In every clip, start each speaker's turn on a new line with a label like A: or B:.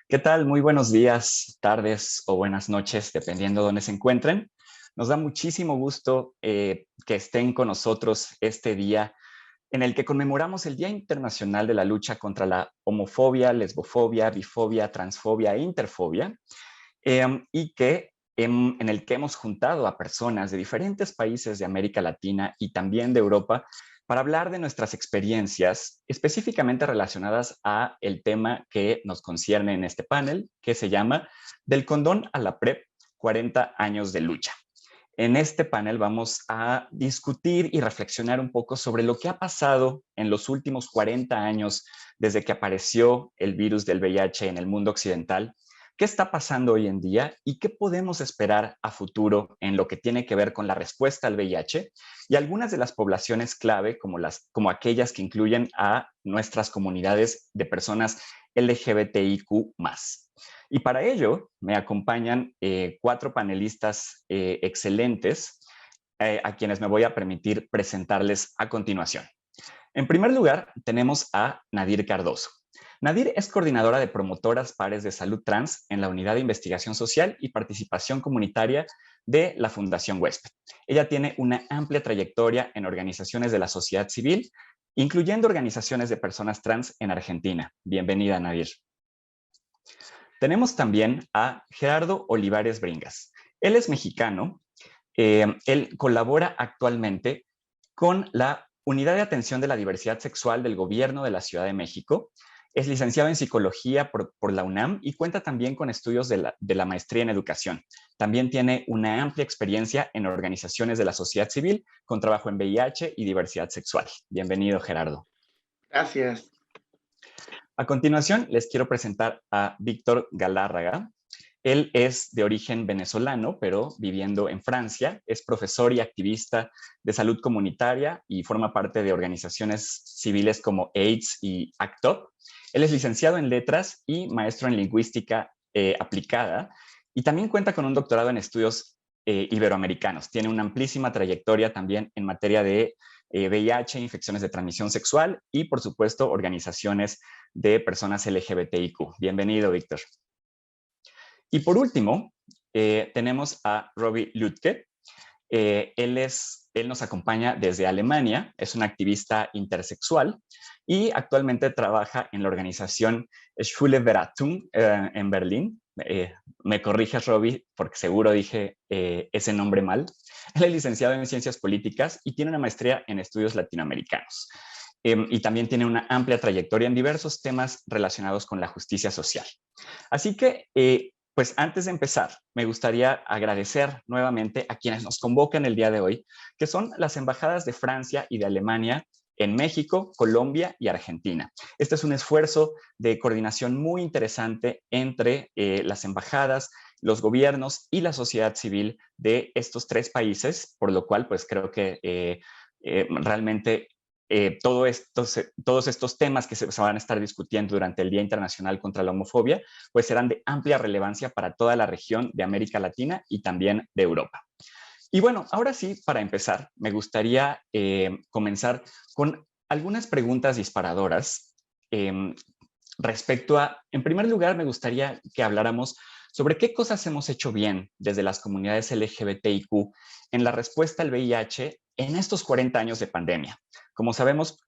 A: ¿Qué tal? Muy buenos días, tardes o buenas noches, dependiendo de dónde se encuentren. Nos da muchísimo gusto que estén con nosotros este día en el que conmemoramos el Día Internacional de la Lucha contra la Homofobia, Lesbofobia, Bifobia, Transfobia e Interfobia, y que en el que hemos juntado a personas de diferentes países de América Latina y también de Europa para hablar de nuestras experiencias específicamente relacionadas a el tema que nos concierne en este panel, que se llama Del condón a la PrEP, 40 años de lucha. En este panel vamos a discutir y reflexionar un poco sobre lo que ha pasado en los últimos 40 años desde que apareció el virus del VIH en el mundo occidental, qué está pasando hoy en día y qué podemos esperar a futuro en lo que tiene que ver con la respuesta al VIH y algunas de las poblaciones clave como aquellas que incluyen a nuestras comunidades de personas LGBTIQ+. Y para ello me acompañan cuatro panelistas excelentes a quienes me voy a permitir presentarles a continuación. En primer lugar, tenemos a Nadir Cardoso. Nadir es coordinadora de promotoras pares de salud trans en la Unidad de Investigación Social y Participación Comunitaria de la Fundación Huésped. Ella tiene una amplia trayectoria en organizaciones de la sociedad civil, incluyendo organizaciones de personas trans en Argentina. Bienvenida, Nadir. Tenemos también a Gerardo Olivares Bringas. Él es mexicano. Él colabora actualmente con la Unidad de Atención de la Diversidad Sexual del Gobierno de la Ciudad de México. Es licenciado en Psicología por la UNAM y cuenta también con estudios de la maestría en Educación. También tiene una amplia experiencia en organizaciones de la sociedad civil con trabajo en VIH y diversidad sexual. Bienvenido, Gerardo.
B: Gracias.
A: A continuación, les quiero presentar a Víctor Galárraga. Él es de origen venezolano, pero viviendo en Francia. Es profesor y activista de salud comunitaria y forma parte de organizaciones civiles como AIDS y ACT UP. Él es licenciado en letras y maestro en lingüística aplicada y también cuenta con un doctorado en estudios iberoamericanos. Tiene una amplísima trayectoria también en materia de VIH, infecciones de transmisión sexual y, por supuesto, organizaciones de personas LGBTIQ. Bienvenido, Víctor. Y por último, tenemos a Robbie Lütke. Él nos acompaña desde Alemania, es un activista intersexual y actualmente trabaja en la organización Schwule Beratung en Berlín. Me corriges, Robbie, porque seguro dije ese nombre mal. Él es licenciado en Ciencias Políticas y tiene una maestría en Estudios Latinoamericanos. Y también tiene una amplia trayectoria en diversos temas relacionados con la justicia social. Así que, pues antes de empezar, me gustaría agradecer nuevamente a quienes nos convocan el día de hoy, que son las embajadas de Francia y de Alemania en México, Colombia y Argentina. Este es un esfuerzo de coordinación muy interesante entre las embajadas, los gobiernos y la sociedad civil de estos tres países, por lo cual pues creo que realmente todos estos temas que se van a estar discutiendo durante el Día Internacional contra la Homofobia, pues serán de amplia relevancia para toda la región de América Latina y también de Europa. Y bueno, ahora sí, para empezar, me gustaría comenzar con algunas preguntas disparadoras respecto a, en primer lugar, me gustaría que habláramos sobre qué cosas hemos hecho bien desde las comunidades LGBTIQ en la respuesta al VIH en estos 40 años de pandemia. Como sabemos,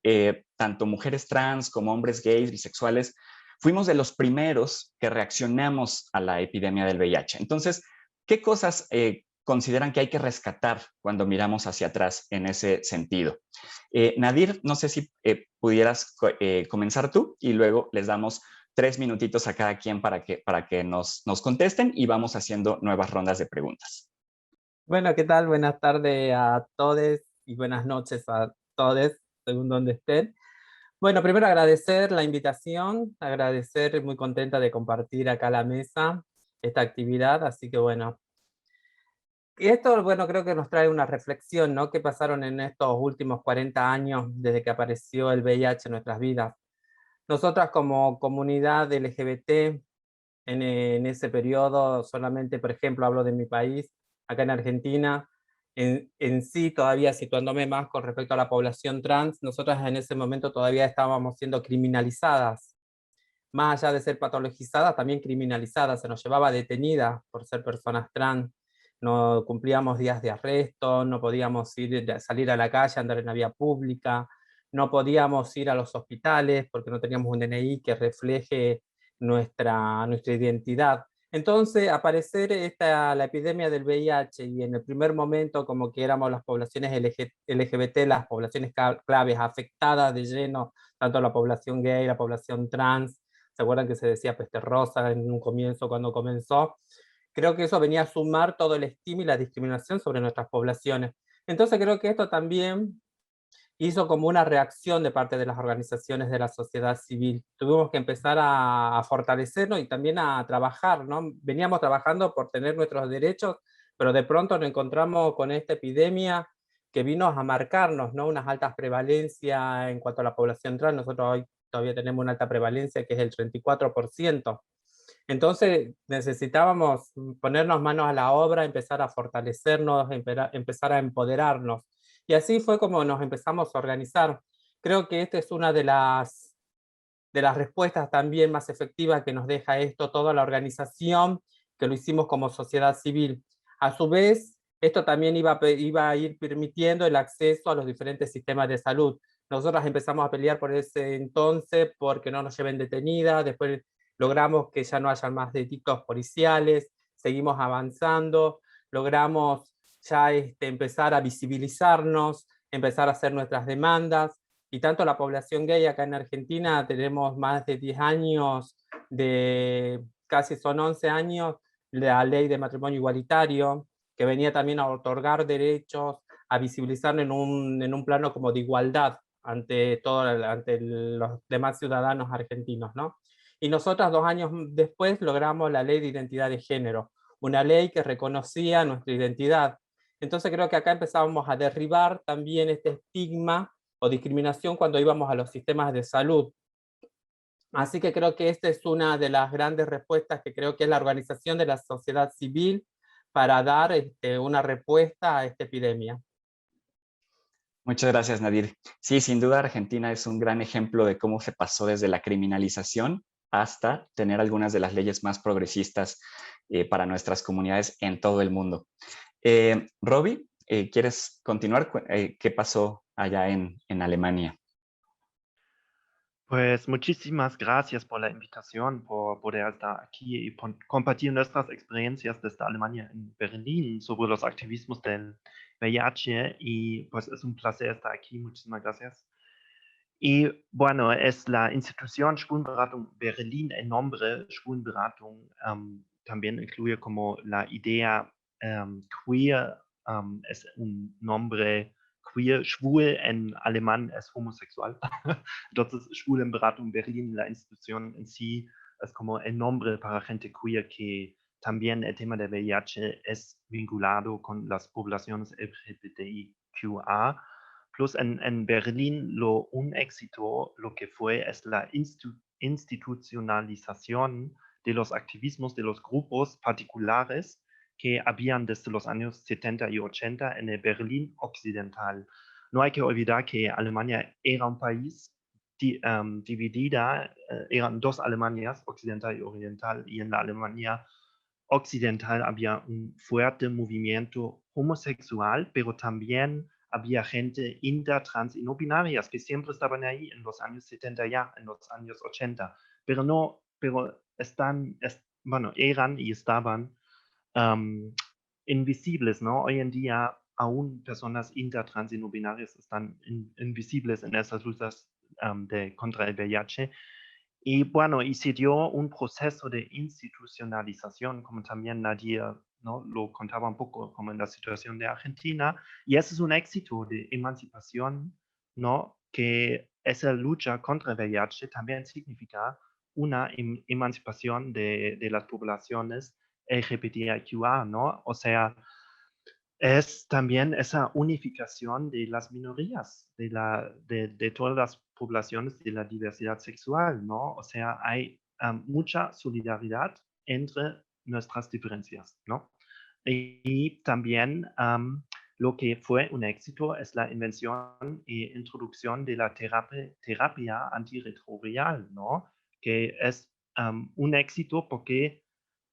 A: tanto mujeres trans como hombres gays, bisexuales, fuimos de los primeros que reaccionamos a la epidemia del VIH. Entonces, ¿qué cosas consideran que hay que rescatar cuando miramos hacia atrás en ese sentido? Nadir, no sé si pudieras comenzar tú y luego les damos 3 minutitos a cada quien para que nos contesten y vamos haciendo nuevas rondas de preguntas.
B: Bueno, ¿qué tal? Buenas tardes a todos y buenas noches a todos, según donde estén. Bueno, primero agradecer la invitación, agradecer, muy contenta de compartir acá la mesa esta actividad, así que bueno. Y esto, bueno, creo que nos trae una reflexión, ¿no? ¿Qué pasaron en estos últimos 40 años desde que apareció el VIH en nuestras vidas? Nosotras como comunidad LGBT, en ese periodo, solamente, por ejemplo, hablo de mi país, acá en Argentina, en sí, todavía situándome más con respecto a la población trans, nosotras en ese momento todavía estábamos siendo criminalizadas más allá de ser patologizadas, también criminalizadas. Se nos llevaba detenidas por ser personas trans. No cumplíamos días de arresto, no podíamos salir a la calle, andar en la vía pública, no podíamos ir a los hospitales porque no teníamos un DNI que refleje nuestra identidad. Entonces, aparecer la epidemia del VIH y en el primer momento como que éramos las poblaciones LGBT, las poblaciones claves afectadas de lleno, tanto la población gay, la población trans. ¿Se acuerdan que se decía peste rosa en un comienzo cuando comenzó? Creo que eso venía a sumar todo el estigma y la discriminación sobre nuestras poblaciones. Entonces creo que esto también hizo como una reacción de parte de las organizaciones de la sociedad civil. Tuvimos que empezar a fortalecernos y también a trabajar, ¿no? Veníamos trabajando por tener nuestros derechos, pero de pronto nos encontramos con esta epidemia que vino a marcarnos, ¿no? Unas altas prevalencias en cuanto a la población trans. Nosotros hoy todavía tenemos una alta prevalencia que es el 34%. Entonces necesitábamos ponernos manos a la obra, empezar a fortalecernos, empezar a empoderarnos. Y así fue como nos empezamos a organizar. Creo que esta es una de las respuestas también más efectivas que nos deja esto, toda la organización, que lo hicimos como sociedad civil. A su vez, esto también iba a ir permitiendo el acceso a los diferentes sistemas de salud. Nosotros empezamos a pelear por ese entonces porque no nos lleven detenidas, después logramos que ya no haya más delitos policiales, seguimos avanzando, logramos ya empezar a visibilizarnos, empezar a hacer nuestras demandas, y tanto la población gay acá en Argentina tenemos más de 10 años, casi son 11 años, la ley de matrimonio igualitario, que venía también a otorgar derechos, a visibilizar en un plano como de igualdad ante los demás ciudadanos argentinos, ¿no? Y nosotras 2 años después logramos la ley de identidad de género, una ley que reconocía nuestra identidad. Entonces creo que acá empezábamos a derribar también este estigma o discriminación cuando íbamos a los sistemas de salud. Así que creo que esta es una de las grandes respuestas que creo que es la organización de la sociedad civil para dar una respuesta a esta epidemia.
A: Muchas gracias, Nadir. Sí, sin duda Argentina es un gran ejemplo de cómo se pasó desde la criminalización hasta tener algunas de las leyes más progresistas para nuestras comunidades en todo el mundo. Robbie, ¿quieres continuar? ¿Qué pasó allá en Alemania?
C: Pues muchísimas gracias por la invitación, por poder estar aquí y compartir nuestras experiencias desde Alemania en Berlín sobre los activismos del VIH y pues es un placer estar aquí, muchísimas gracias. Y bueno, es la institución Schwulenberatung Berlin, el nombre Schwulenberatung también incluye como la idea queer, es un nombre queer, schwul en alemán es homosexual. Entonces, Schwulenberatung Berlin, la institución en sí, es como el nombre para gente queer que también el tema del VIH es vinculado con las poblaciones LGBTIQA. Plus en Berlín un éxito lo que fue es la institucionalización de los activismos de los grupos particulares que habían desde los años 70 y 80 en el Berlín occidental. No hay que olvidar que Alemania era un país dividida, eran dos Alemanias, occidental y oriental, y en la Alemania occidental había un fuerte movimiento homosexual, pero también había gente inter, trans y no binarias que siempre estaban ahí en los años 70 ya, en los años 80, pero no, pero bueno, eran y estaban invisibles, ¿no? Hoy en día aún personas inter, trans y no binarias están invisibles en esas luchas contra el VIH. Y bueno, y se dio un proceso de institucionalización, como también Nadia, ¿no? Lo contaba un poco como en la situación de Argentina, y ese es un éxito de emancipación, ¿no? Que esa lucha contra el VIH también significa una emancipación de las poblaciones LGBTIQA, ¿no? O sea, es también esa unificación de las minorías, de todas las poblaciones de la diversidad sexual, ¿no? O sea, hay mucha solidaridad entre nuestras diferencias, ¿no? Y también lo que fue un éxito es la invención e introducción de la terapia antirretroviral, ¿no? que es un éxito porque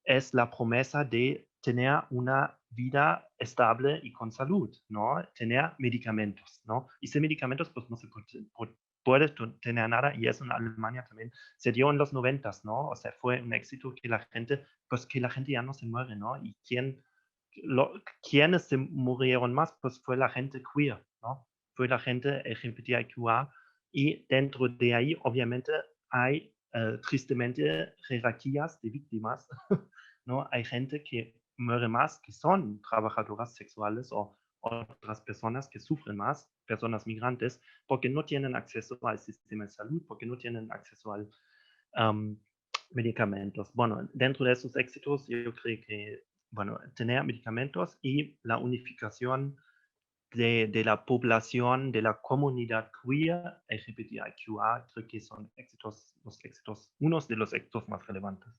C: es la promesa de tener una vida estable y con salud, ¿no? Tener medicamentos, ¿no? Y sin medicamentos, pues no se puede tener nada, y eso en Alemania también se dio en los 90, ¿no? O sea, fue un éxito que la gente, pues que la gente ya no se muere, ¿no? Y quienes se murieron más, pues fue la gente queer, ¿no? Fue la gente LGBTIQA, y dentro de ahí, obviamente, hay tristemente jerarquías de víctimas, ¿no? Hay gente que muere más, que son trabajadoras sexuales o otras personas que sufren más, personas migrantes, porque no tienen acceso al sistema de salud, porque no tienen acceso al medicamentos. Bueno, dentro de esos éxitos, yo creo que, bueno, tener medicamentos y la unificación de la población, de la comunidad queer, LGBTIQA, creo que son unos de los éxitos más relevantes.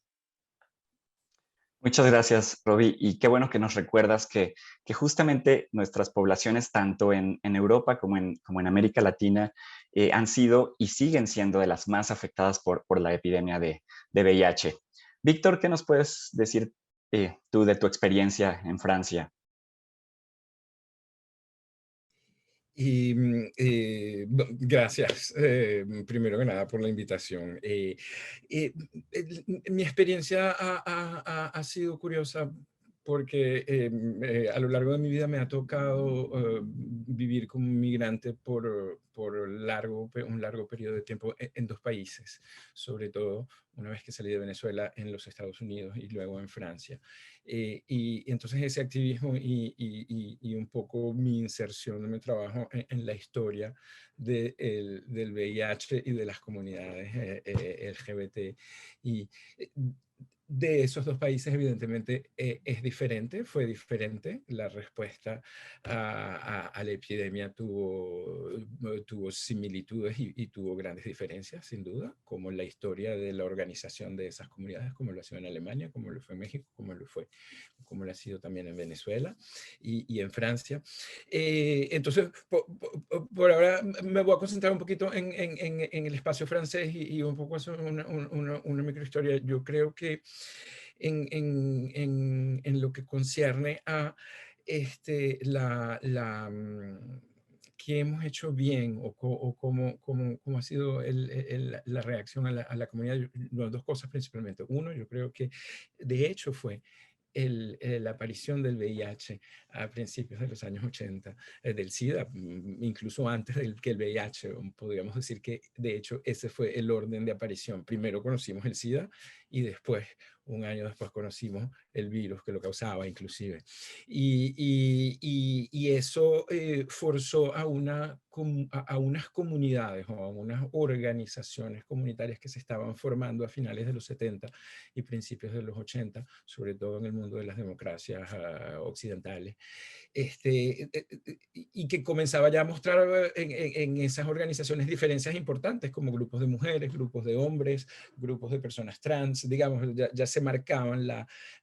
A: Muchas gracias, Roby. Y qué bueno que nos recuerdas que justamente nuestras poblaciones, tanto en Europa como en América Latina, han sido y siguen siendo de las más afectadas por la epidemia de VIH. Víctor, ¿qué nos puedes decir tú de tu experiencia en Francia?
D: Y gracias, primero que nada, por la invitación. Mi experiencia ha sido curiosa porque a lo largo de mi vida me ha tocado vivir como migrante por un largo periodo de tiempo en dos países, sobre todo una vez que salí de Venezuela, en los Estados Unidos y luego en Francia. Y entonces ese activismo y un poco mi inserción de mi trabajo en la historia del VIH y de las comunidades LGBT. Y de esos dos países, evidentemente, fue diferente. La respuesta a la epidemia tuvo similitudes y tuvo grandes diferencias, sin duda, como la historia de la organización de esas comunidades, como lo ha sido en Alemania, como lo fue en México, como lo ha sido también en Venezuela y en Francia. Entonces, por ahora me voy a concentrar un poquito en el espacio francés y un poco hacer una microhistoria. Yo creo que en lo que concierne a qué hemos hecho bien o cómo ha sido la reacción a la comunidad. No, dos cosas principalmente. Uno, yo creo que de hecho fue la aparición del VIH a principios de los años 80, del SIDA, incluso antes que el VIH, podríamos decir que de hecho ese fue el orden de aparición. Primero conocimos el SIDA y después, un año después, conocimos el virus que lo causaba inclusive. Y eso forzó a unas comunidades o a unas organizaciones comunitarias que se estaban formando a finales de los 70 y principios de los 80, sobre todo en el mundo de las democracias occidentales, y que comenzaba ya a mostrar en esas organizaciones diferencias importantes como grupos de mujeres, grupos de hombres, grupos de personas trans, digamos, ya se marcaban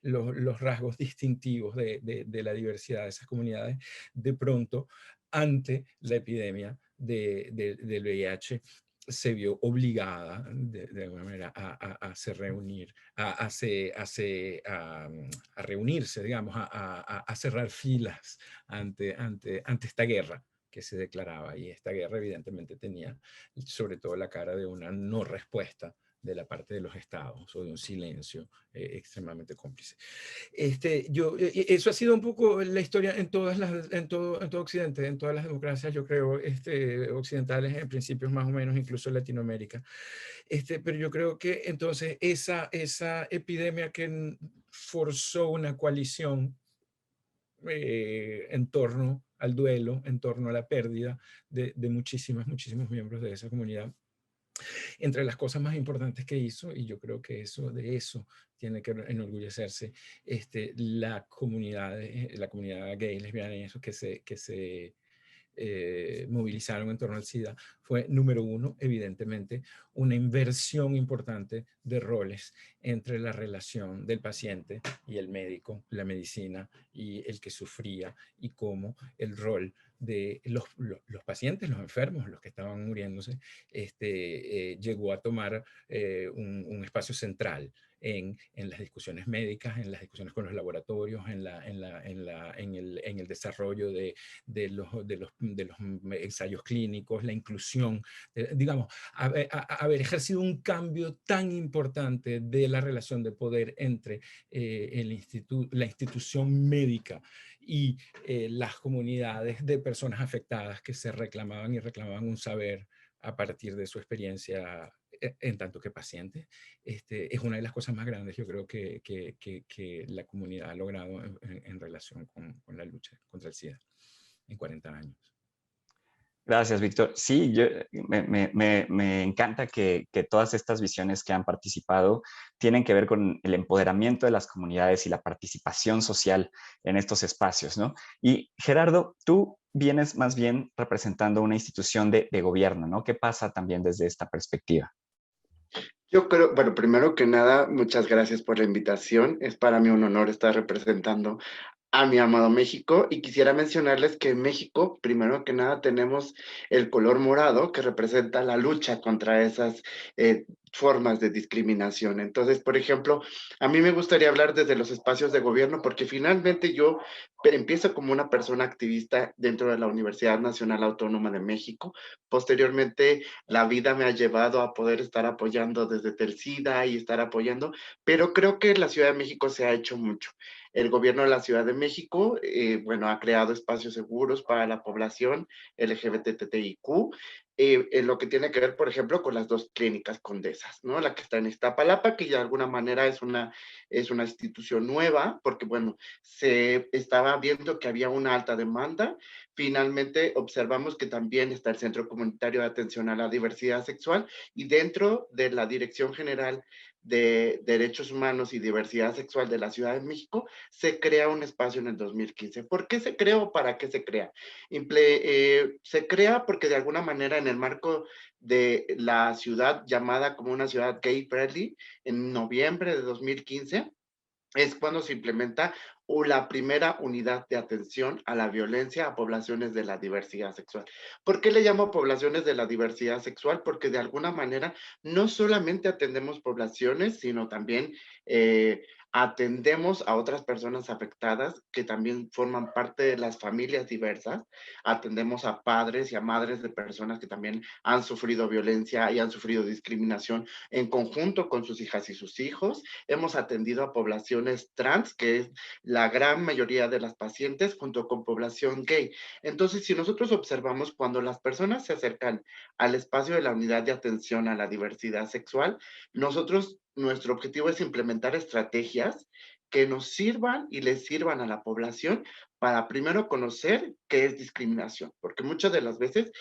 D: los rasgos distintivos de la diversidad de esas comunidades de pronto ante la epidemia del VIH se vio obligada de alguna manera a reunirse, digamos, a cerrar filas ante esta guerra que se declaraba. Y esta guerra evidentemente tenía sobre todo la cara de una no respuesta de la parte de los estados o de un silencio extremadamente cómplice. Eso ha sido un poco la historia en todo Occidente, en todas las democracias, yo creo, occidentales, en principios más o menos, incluso en Latinoamérica. Pero yo creo que entonces esa epidemia que forzó una coalición en torno al duelo, en torno a la pérdida de muchísimos miembros de esa comunidad. Entre las cosas más importantes que hizo, y yo creo que de eso tiene que enorgullecerse la comunidad gay, lesbiana y eso que se movilizaron en torno al SIDA, fue, número uno, evidentemente, una inversión importante de roles entre la relación del paciente y el médico, la medicina y el que sufría, y cómo el rol de los pacientes, los enfermos, los que estaban muriéndose, llegó a tomar un espacio central en las discusiones médicas, en las discusiones con los laboratorios, en el desarrollo de los ensayos clínicos, la inclusión, digamos, haber ejercido un cambio tan importante de la relación de poder entre la institución médica y las comunidades de personas afectadas que se reclamaban un saber a partir de su experiencia en tanto que pacientes, es una de las cosas más grandes, yo creo, que la comunidad ha logrado en relación con la lucha contra el SIDA en 40 años.
A: Gracias, Víctor. Sí, me encanta que todas estas visiones que han participado tienen que ver con el empoderamiento de las comunidades y la participación social en estos espacios, ¿no? Y Gerardo, tú vienes más bien representando una institución de gobierno, ¿no? ¿Qué pasa también desde esta perspectiva?
E: Yo creo, bueno, primero que nada, muchas gracias por la invitación. Es para mí un honor estar representando a mi amado México, y quisiera mencionarles que en México, primero que nada, tenemos el color morado que representa la lucha contra esas formas de discriminación. Entonces, por ejemplo, a mí me gustaría hablar desde los espacios de gobierno, porque finalmente yo empiezo como una persona activista dentro de la Universidad Nacional Autónoma de México. Posteriormente, la vida me ha llevado a poder estar apoyando desde Telcida y estar apoyando, pero creo que en la Ciudad de México se ha hecho mucho. El gobierno de la Ciudad de México, bueno, ha creado espacios seguros para la población LGBTTIQ, en lo que tiene que ver, por ejemplo, con las dos clínicas Condesas, ¿no? La que está en Iztapalapa, que de alguna manera es una institución nueva, porque, bueno, se estaba viendo que había una alta demanda. Finalmente, observamos que también está el Centro Comunitario de Atención a la Diversidad Sexual, y dentro de la Dirección General de Derechos Humanos y Diversidad Sexual de la Ciudad de México, se crea un espacio en el 2015. ¿Por qué se creó? ¿Para qué se crea? Se crea porque de alguna manera en el marco de la ciudad llamada como una ciudad gay friendly, en noviembre de 2015, es cuando se implementa la primera unidad de atención a la violencia a poblaciones de la diversidad sexual. ¿Por qué le llamo poblaciones de la diversidad sexual? Porque de alguna manera no solamente atendemos poblaciones, sino también atendemos a otras personas afectadas que también forman parte de las familias diversas. Atendemos a padres y a madres de personas que también han sufrido violencia y han sufrido discriminación en conjunto con sus hijas y sus hijos. Hemos atendido a poblaciones trans, que es la gran mayoría de las pacientes, junto con población gay. Entonces, si nosotros observamos, cuando las personas se acercan al espacio de la unidad de atención a la diversidad sexual, nuestro objetivo es implementar estrategias que nos sirvan y les sirvan a la población para primero conocer qué es discriminación, porque muchas de las veces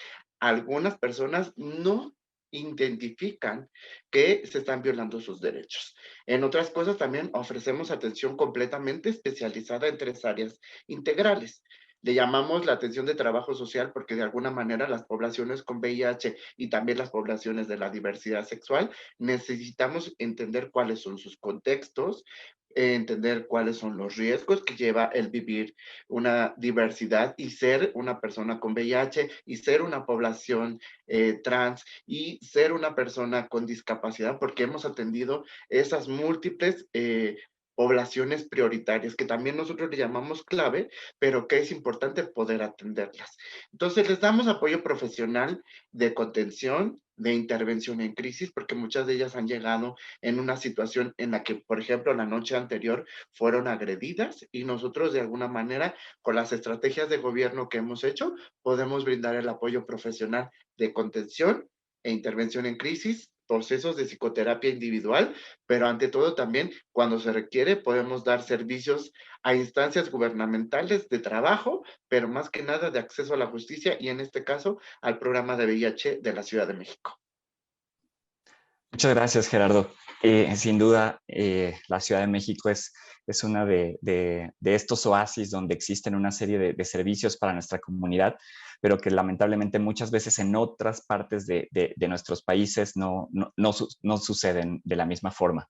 E: algunas personas no identifican que se están violando sus derechos. En otras cosas también ofrecemos atención completamente especializada en 3 áreas integrales. Le llamamos la atención de trabajo social porque de alguna manera las poblaciones con VIH y también las poblaciones de la diversidad sexual necesitamos entender cuáles son sus contextos, entender cuáles son los riesgos que lleva el vivir una diversidad y ser una persona con VIH y ser una población trans y ser una persona con discapacidad, porque hemos atendido esas múltiples poblaciones prioritarias que también nosotros le llamamos clave, pero que es importante poder atenderlas. Entonces les damos apoyo profesional de contención, de intervención en crisis, porque muchas de ellas han llegado en una situación en la que, por ejemplo, la noche anterior fueron agredidas, y nosotros de alguna manera, con las estrategias de gobierno que hemos hecho, podemos brindar el apoyo profesional de contención e intervención en crisis, procesos de psicoterapia individual, pero ante todo también, cuando se requiere, podemos dar servicios a instancias gubernamentales de trabajo, pero más que nada de acceso a la justicia, y en este caso al programa de VIH de la Ciudad de México.
A: Muchas gracias, Gerardo. Sin duda, la Ciudad de México es una de estos oasis donde existen una serie de servicios para nuestra comunidad, pero que lamentablemente muchas veces en otras partes de nuestros países no suceden de la misma forma.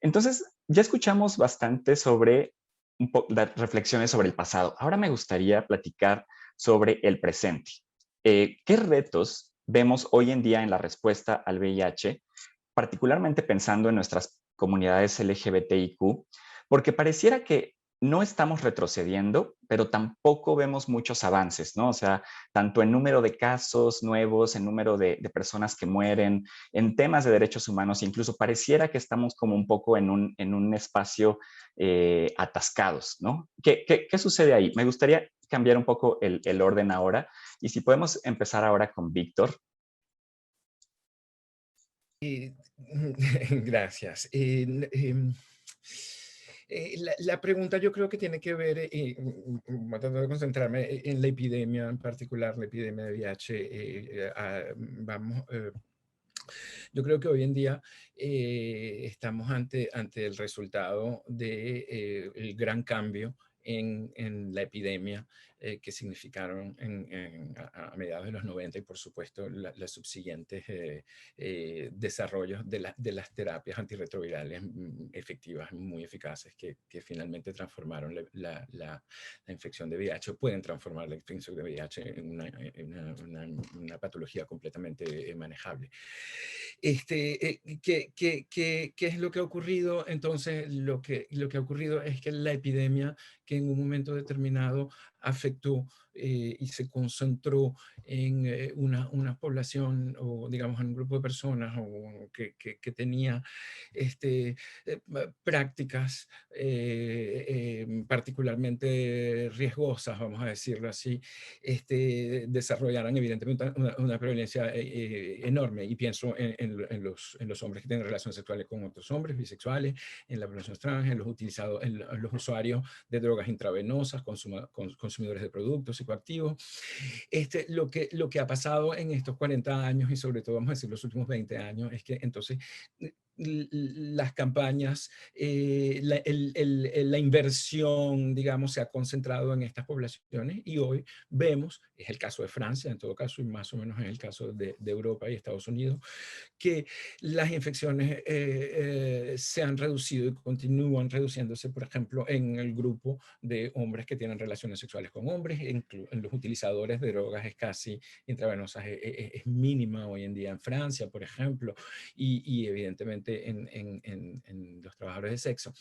A: Entonces, ya escuchamos bastante sobre las reflexiones sobre el pasado. Ahora me gustaría platicar sobre el presente. ¿Qué retos vemos hoy en día en la respuesta al VIH, particularmente pensando en nuestras comunidades LGBTIQ? Porque pareciera que no estamos retrocediendo, pero tampoco vemos muchos avances, ¿no? O sea, tanto en número de casos nuevos, en número de personas que mueren, en temas de derechos humanos, incluso pareciera que estamos como un poco en un espacio atascados, ¿no? ¿Qué sucede ahí? Me gustaría cambiar un poco el orden ahora, y si podemos empezar ahora con Víctor.
D: Gracias. La pregunta yo creo que tiene que ver, tratando de concentrarme en la epidemia en particular, la epidemia de VIH. Yo creo que hoy en día estamos ante el resultado del gran cambio en la epidemia que significaron a mediados de los 90 y por supuesto los subsiguientes desarrollos de las terapias antirretrovirales efectivas, muy eficaces, que finalmente transformaron la infección de VIH, o pueden transformar la infección de VIH en una patología completamente manejable. ¿Qué es lo que ha ocurrido? Entonces, lo que ha ocurrido es que la epidemia, que en un momento determinado afectó y se concentró en una población, o digamos en un grupo de personas que tenía prácticas particularmente riesgosas, vamos a decirlo así, desarrollaran evidentemente una prevalencia enorme. Y pienso en los hombres que tienen relaciones sexuales con otros hombres, bisexuales, en la población trans, en los usuarios de drogas intravenosas, consumidores de productos psicoactivos. Lo que ha pasado en estos 40 años y sobre todo, vamos a decir, los últimos 20 años, es que entonces las campañas, la inversión, digamos, se ha concentrado en estas poblaciones, y hoy vemos, es el caso de Francia en todo caso, y más o menos en el caso de Europa y Estados Unidos, que las infecciones se han reducido y continúan reduciéndose, por ejemplo, en el grupo de hombres que tienen relaciones sexuales con hombres, en los utilizadores de drogas es casi intravenosas, es mínima hoy en día en Francia, por ejemplo, y evidentemente en los trabajadores de sexo.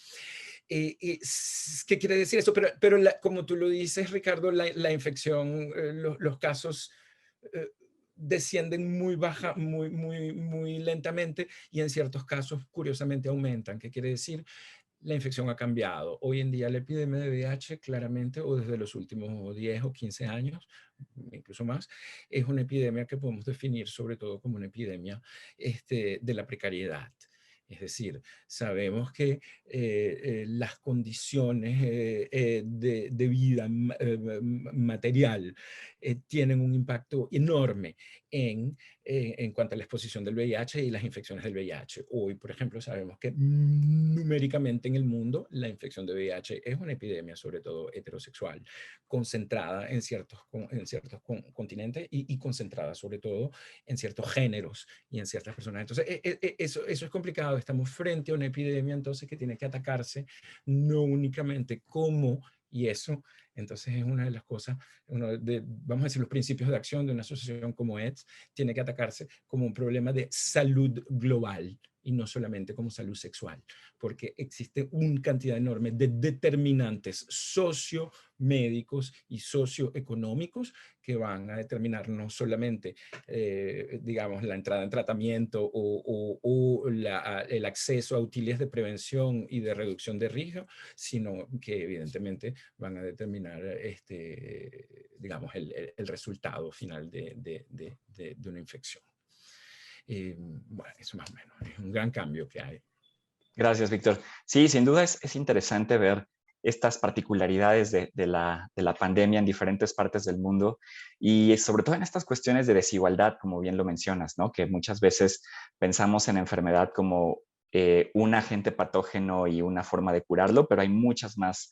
D: ¿Qué quiere decir eso? Pero como tú lo dices, Ricardo, la infección, los casos descienden muy baja, muy lentamente, y en ciertos casos, curiosamente, aumentan. ¿Qué quiere decir? La infección ha cambiado. Hoy en día la epidemia de VIH claramente, o desde los últimos 10 o 15 años, incluso más, es una epidemia que podemos definir sobre todo como una epidemia de la precariedad. Es decir, sabemos que las condiciones de vida material tienen un impacto enorme en cuanto a la exposición del VIH y las infecciones del VIH. Hoy, por ejemplo, sabemos que numéricamente en el mundo la infección de VIH es una epidemia, sobre todo heterosexual, concentrada en ciertos continentes y concentrada sobre todo en ciertos géneros y en ciertas personas. Entonces, eso es complicado. Estamos frente a una epidemia entonces que tiene que atacarse no únicamente como, y eso entonces es una de las cosas, vamos a decir, los principios de acción de una asociación como AIDS, tiene que atacarse como un problema de salud global y no solamente como salud sexual, porque existe una cantidad enorme de determinantes sociomédicos y socioeconómicos que van a determinar no solamente, digamos, la entrada en tratamiento o el acceso a útiles de prevención y de reducción de riesgo, sino que evidentemente van a determinar, digamos, el resultado final de una infección. Bueno, eso más o menos es un gran cambio que hay.
A: Gracias, Víctor. Sí, sin duda es interesante ver estas particularidades de la pandemia en diferentes partes del mundo, y sobre todo en estas cuestiones de desigualdad, como bien lo mencionas, ¿no? Que muchas veces pensamos en enfermedad como un agente patógeno y una forma de curarlo, pero hay muchas más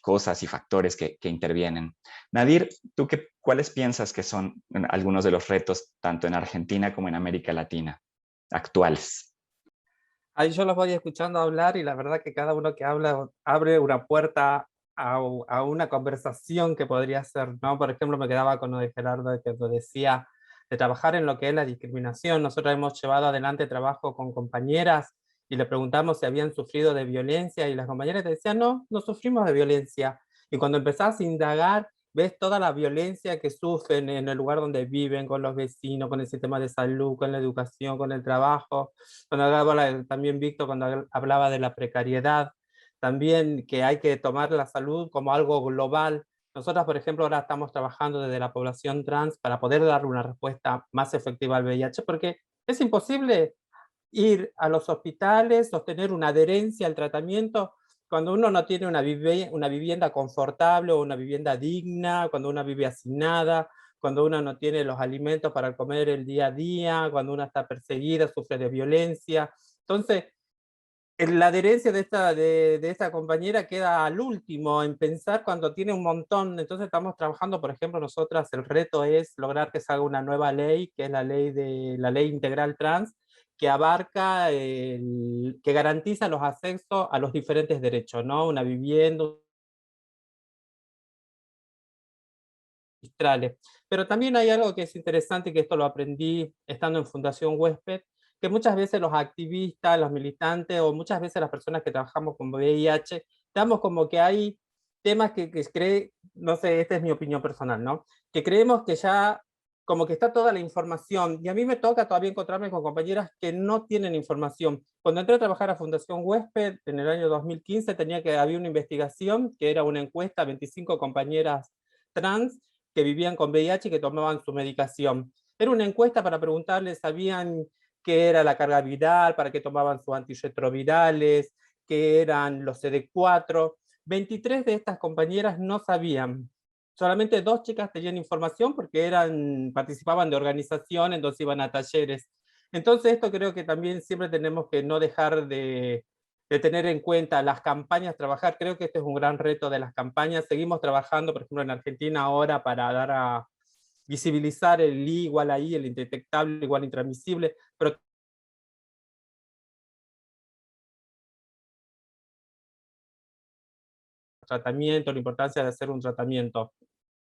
A: cosas y factores que intervienen. Nadir, ¿tú cuáles piensas que son algunos de los retos, tanto en Argentina como en América Latina, actuales?
B: Ahí yo los voy escuchando hablar y la verdad que cada uno que habla abre una puerta a una conversación que podría ser, ¿no? Por ejemplo, me quedaba con lo de Gerardo que decía de trabajar en lo que es la discriminación. Nosotros hemos llevado adelante trabajo con compañeras y le preguntamos si habían sufrido de violencia y las compañeras te decían, no, no sufrimos de violencia. Y cuando empezás a indagar, ves toda la violencia que sufren en el lugar donde viven, con los vecinos, con el sistema de salud, con la educación, con el trabajo. Cuando hablaba también Víctor, cuando hablaba de la precariedad, también que hay que tomar la salud como algo global. Nosotros, por ejemplo, ahora estamos trabajando desde la población trans para poder darle una respuesta más efectiva al VIH, porque es imposible ir a los hospitales, sostener una adherencia al tratamiento cuando uno no tiene una vivienda confortable o una vivienda digna, cuando uno vive hacinada, cuando uno no tiene los alimentos para comer el día a día, cuando uno está perseguida, sufre de violencia. Entonces, la adherencia de esta compañera queda al último en pensar cuando tiene un montón. Entonces estamos trabajando, por ejemplo, nosotras, el reto es lograr que se haga una nueva ley, que es la ley integral trans, que abarca, que garantiza los accesos a los diferentes derechos, ¿no? Una vivienda, magistrales. Pero también hay algo que es interesante, que esto lo aprendí estando en Fundación Huésped, que muchas veces los activistas, los militantes o muchas veces las personas que trabajamos con VIH, damos como que hay temas que cree, no sé, esta es mi opinión personal, ¿no? Que creemos que ya como que está toda la información, y a mí me toca todavía encontrarme con compañeras que no tienen información. Cuando entré a trabajar a Fundación Huésped en el año 2015, había una investigación que era una encuesta a 25 compañeras trans que vivían con VIH y que tomaban su medicación. Era una encuesta para preguntarles, ¿sabían qué era la carga viral, para qué tomaban sus antirretrovirales, qué eran los CD4? 23 de estas compañeras no sabían. Solamente 2 chicas tenían información porque participaban de organización, entonces iban a talleres. Entonces esto creo que también siempre tenemos que no dejar de tener en cuenta las campañas, trabajar. Creo que este es un gran reto de las campañas. Seguimos trabajando, por ejemplo, en Argentina ahora para dar a visibilizar el I igual a I, el indetectable igual intransmisible, pero tratamiento, la importancia de hacer un tratamiento.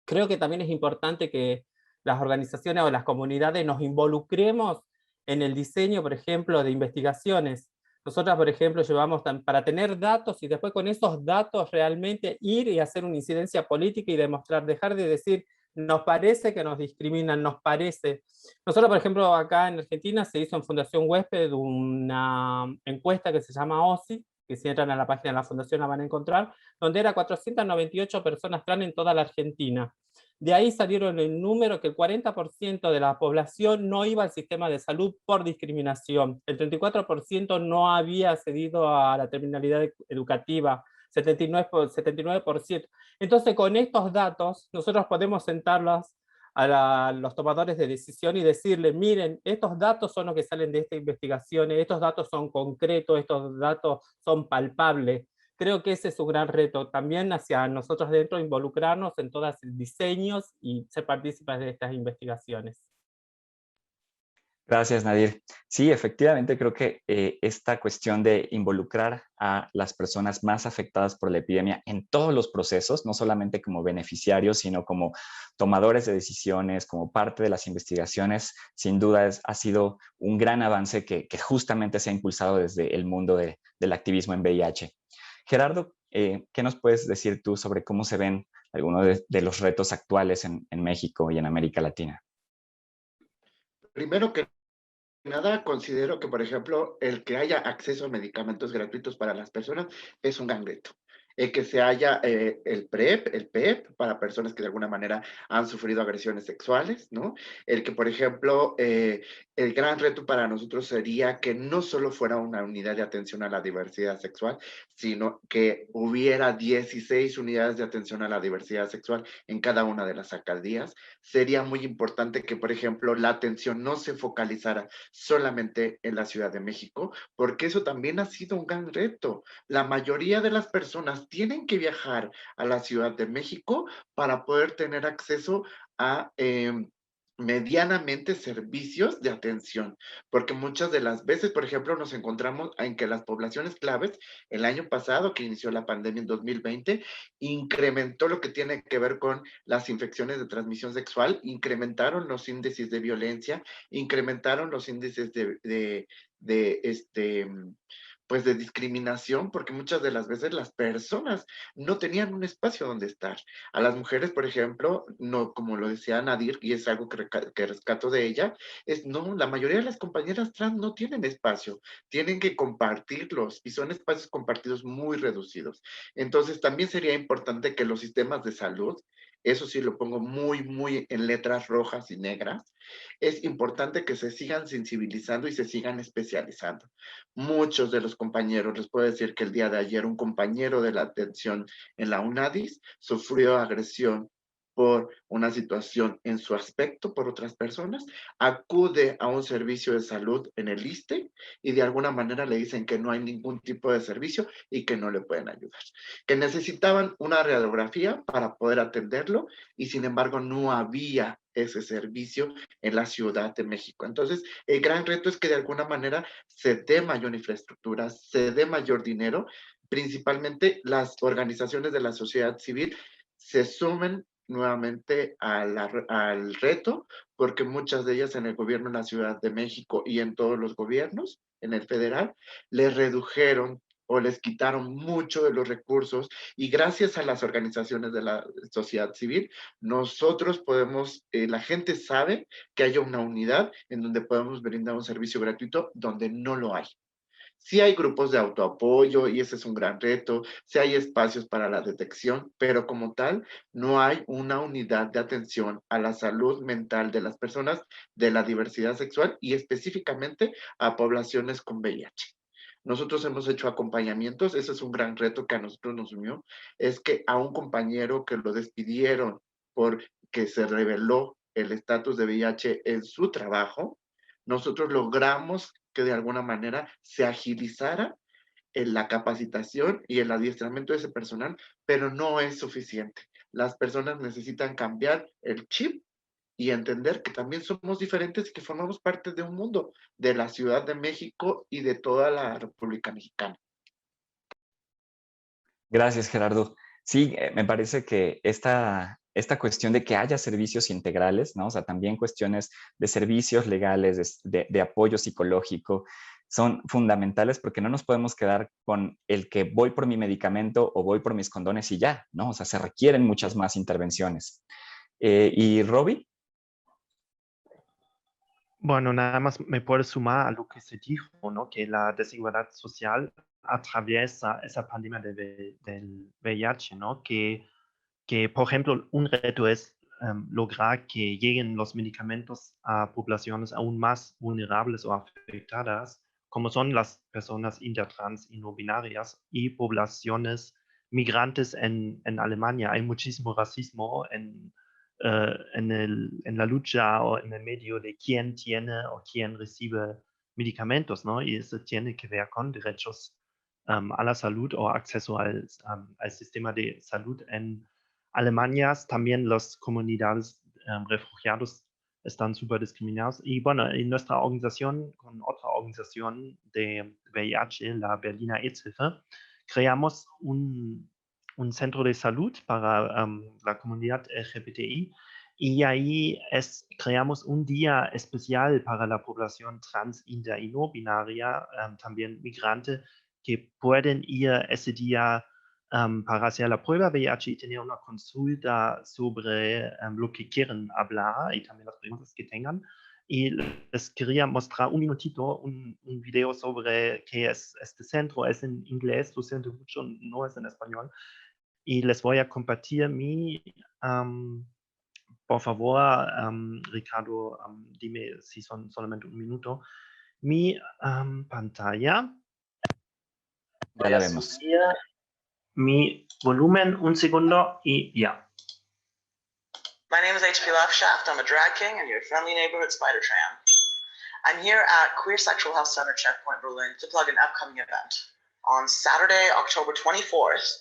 B: Creo que también es importante que las organizaciones o las comunidades nos involucremos en el diseño, por ejemplo, de investigaciones. Nosotras, por ejemplo, llevamos para tener datos y después con esos datos realmente ir y hacer una incidencia política y demostrar, dejar de decir, nos parece que nos discriminan, nos parece. Nosotros, por ejemplo, acá en Argentina se hizo en Fundación Huésped una encuesta que se llama OSI, que si entran a la página de la Fundación la van a encontrar, donde era 498 personas trans en toda la Argentina. De ahí salieron el número que el 40% de la población no iba al sistema de salud por discriminación, el 34% no había accedido a la terminalidad educativa, 79%. Entonces, con estos datos, nosotros podemos sentarlos a los tomadores de decisión y decirle, miren, estos datos son los que salen de esta investigación, estos datos son concretos, estos datos son palpables. Creo que ese es un gran reto, también hacia nosotros dentro, involucrarnos en todos los diseños y ser partícipes de estas investigaciones.
A: Gracias, Nadir. Sí, efectivamente creo que esta cuestión de involucrar a las personas más afectadas por la epidemia en todos los procesos, no solamente como beneficiarios, sino como tomadores de decisiones, como parte de las investigaciones, sin duda ha sido un gran avance que justamente se ha impulsado desde el mundo del activismo en VIH. Gerardo, ¿qué nos puedes decir tú sobre cómo se ven algunos de los retos actuales en México y en América Latina?
E: Primero que nada, considero que, por ejemplo, el que haya acceso a medicamentos gratuitos para las personas es un gran reto. Que se haya el PrEP, el PEP, para personas que de alguna manera han sufrido agresiones sexuales, ¿no? El que, por ejemplo, el gran reto para nosotros sería que no solo fuera una unidad de atención a la diversidad sexual, sino que hubiera 16 unidades de atención a la diversidad sexual en cada una de las alcaldías. Sería muy importante que, por ejemplo, la atención no se focalizara solamente en la Ciudad de México, porque eso también ha sido un gran reto. La mayoría de las personas tienen que viajar a la Ciudad de México para poder tener acceso a medianamente servicios de atención, porque muchas de las veces, por ejemplo, nos encontramos en que las poblaciones claves, el año pasado que inició la pandemia en 2020, incrementó lo que tiene que ver con las infecciones de transmisión sexual, incrementaron los índices de violencia, incrementaron los índices de pues de discriminación, porque muchas de las veces las personas no tenían un espacio donde estar. A las mujeres, por ejemplo, no, como lo decía Nadir, y es algo que rescato de ella, es no, la mayoría de las compañeras trans no tienen espacio, tienen que compartirlos, y son espacios compartidos muy reducidos. Entonces, también sería importante que los sistemas de salud, eso sí lo pongo muy, muy en letras rojas y negras, es importante que se sigan sensibilizando y se sigan especializando. Muchos de los compañeros, les puedo decir que el día de ayer un compañero de la atención en la UNADIS sufrió agresión por una situación en su aspecto por otras personas, acude a un servicio de salud en el ISSSTE y de alguna manera le dicen que no hay ningún tipo de servicio y que no le pueden ayudar, que necesitaban una radiografía para poder atenderlo y sin embargo no había ese servicio en la Ciudad de México. Entonces, el gran reto es que de alguna manera se dé mayor infraestructura, se dé mayor dinero, principalmente las organizaciones de la sociedad civil se sumen nuevamente al reto, porque muchas de ellas en el gobierno de la Ciudad de México y en todos los gobiernos, en el federal, les redujeron o les quitaron mucho de los recursos y gracias a las organizaciones de la sociedad civil, nosotros podemos, la gente sabe que haya una unidad en donde podemos brindar un servicio gratuito donde no lo hay. Sí hay grupos de autoapoyo y ese es un gran reto, sí hay espacios para la detección, pero como tal, no hay una unidad de atención a la salud mental de las personas de la diversidad sexual y específicamente a poblaciones con VIH. Nosotros hemos hecho acompañamientos, ese es un gran reto que a nosotros nos unió, es que a un compañero que lo despidieron porque se reveló el estatus de VIH en su trabajo, nosotros logramos que de alguna manera se agilizara en la capacitación y el adiestramiento de ese personal, pero no es suficiente. Las personas necesitan cambiar el chip y entender que también somos diferentes y que formamos parte de un mundo, de la Ciudad de México y de toda la República Mexicana.
A: Gracias, Gerardo. Sí, me parece que esta cuestión de que haya servicios integrales, ¿no? O sea, también cuestiones de servicios legales, de apoyo psicológico, son fundamentales porque no nos podemos quedar con el que voy por mi medicamento o voy por mis condones y ya, ¿no? O sea, se requieren muchas más intervenciones. ¿Y Robbie?
C: Bueno, nada más me puedo sumar a lo que se dijo, ¿no? Que la desigualdad social atraviesa esa pandemia del VIH, ¿no? Que, por ejemplo, un reto es lograr que lleguen los medicamentos a poblaciones aún más vulnerables o afectadas, como son las personas intertrans y no binarias y poblaciones migrantes en Alemania. Hay muchísimo racismo en la lucha o en el medio de quién tiene o quién recibe medicamentos, ¿no? Y eso tiene que ver con derechos a la salud o acceso al sistema de salud en Alemania. También las comunidades refugiados están súper discriminados. Y bueno, en nuestra organización, con otra organización de VIH, la Berliner AIDS-Hilfe, creamos un centro de salud para la comunidad LGBTI y ahí creamos un día especial para la población trans, inter y no binaria, también migrante, que pueden ir ese día para hacer la prueba VIH y tener una consulta sobre lo que quieren hablar y también las preguntas que tengan. Y les quería mostrar un minutito, un video sobre qué es este centro. Es en inglés, lo siento mucho, no es en español. Y les voy a compartir por favor, Ricardo, dime si son solamente un minuto, mi pantalla.
A: Ya
C: Voy
A: la
C: a
A: vemos.
C: subir mi volumen, un segundo, y ya.
F: My name is HP Lafshaft. I'm a drag king and your friendly neighborhood spider tram. I'm here at Queer Sexual Health Center Checkpoint Berlin to plug an upcoming event. On Saturday, October 24th,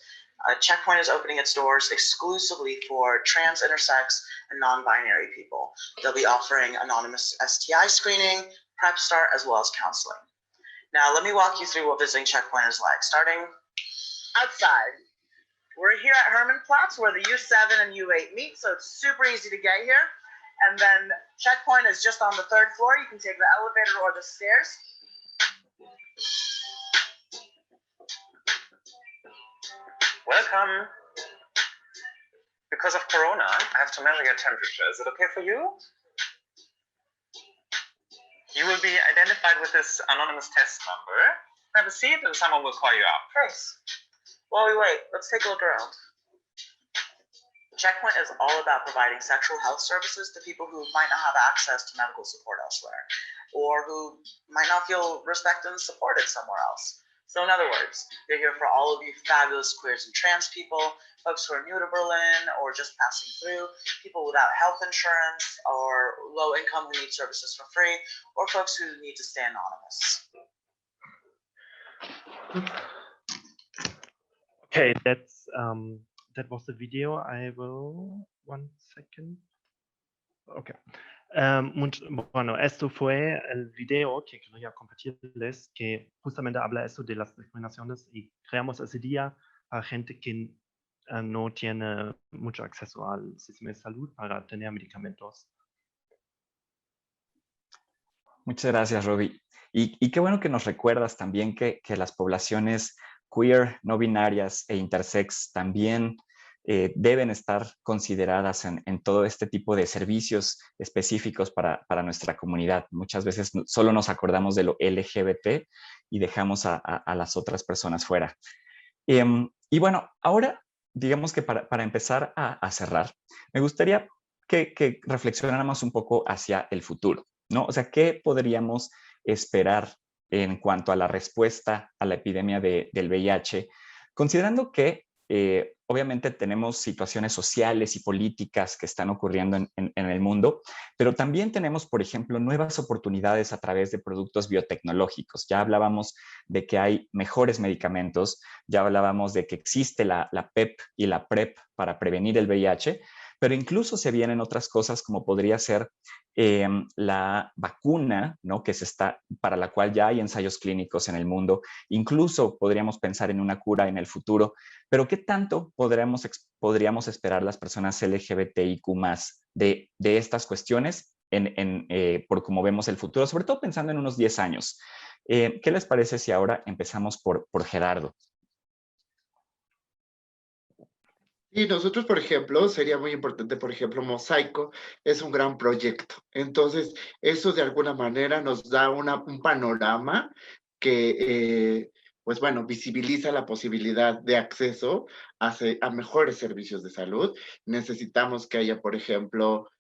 F: Checkpoint is opening its doors exclusively for trans, intersex, and non-binary people. They'll be offering anonymous STI screening, Prep Start, as well as counseling. Now, let me walk you through what visiting Checkpoint is like. Starting outside, we're here at Hermannplatz, where the U7 and U8 meet, so it's super easy to get here. And then Checkpoint is just on the 3rd floor. You can take the elevator or the stairs. Welcome. Because of Corona, I have to measure your temperature. Is it okay for you? You will be identified with this anonymous test number. Have a seat and someone will call you up. Thanks. While we wait, let's take a look around. Checkpoint is all about providing sexual health services to people who might not have access to medical support elsewhere, or who might not feel respected and supported somewhere else. So in other words, we're here for all of you fabulous queers and trans people, folks who are new to Berlin or just passing through, people without health insurance or low income who need services for free, or folks who need to stay anonymous.
C: Okay, that was the video. I will, 1 second. Okay. Bueno, esto fue el video que quería compartirles, que justamente habla eso de las discriminaciones y creamos ese día a gente que no tiene mucho acceso al sistema de salud para tener medicamentos.
A: Muchas gracias, Robbie. Y qué bueno que nos recuerdas también que las poblaciones queer, no binarias e intersex también deben estar consideradas en todo este tipo de servicios específicos para nuestra comunidad. Muchas veces solo nos acordamos de lo LGBT y dejamos a las otras personas fuera. Y bueno, ahora digamos que para empezar a cerrar, me gustaría que reflexionáramos un poco hacia el futuro, ¿no? O sea, ¿qué podríamos esperar en cuanto a la respuesta a la epidemia del VIH, considerando que obviamente tenemos situaciones sociales y políticas que están ocurriendo en el mundo, pero también tenemos, por ejemplo, nuevas oportunidades a través de productos biotecnológicos. Ya hablábamos de que hay mejores medicamentos, ya hablábamos de que existe la PEP y la PrEP para prevenir el VIH, pero incluso se vienen otras cosas como podría ser la vacuna, ¿no? para la cual ya hay ensayos clínicos en el mundo. Incluso podríamos pensar en una cura en el futuro, pero ¿qué tanto podríamos esperar las personas LGBTIQ+ de estas cuestiones por cómo vemos el futuro, sobre todo pensando en unos 10 años? ¿Qué les parece si ahora empezamos por Gerardo?
E: Y nosotros, por ejemplo, sería muy importante, por ejemplo, Mosaico es un gran proyecto. Entonces, eso de alguna manera nos da un panorama que, pues bueno, visibiliza la posibilidad de acceso a mejores servicios de salud. Necesitamos que haya, por ejemplo,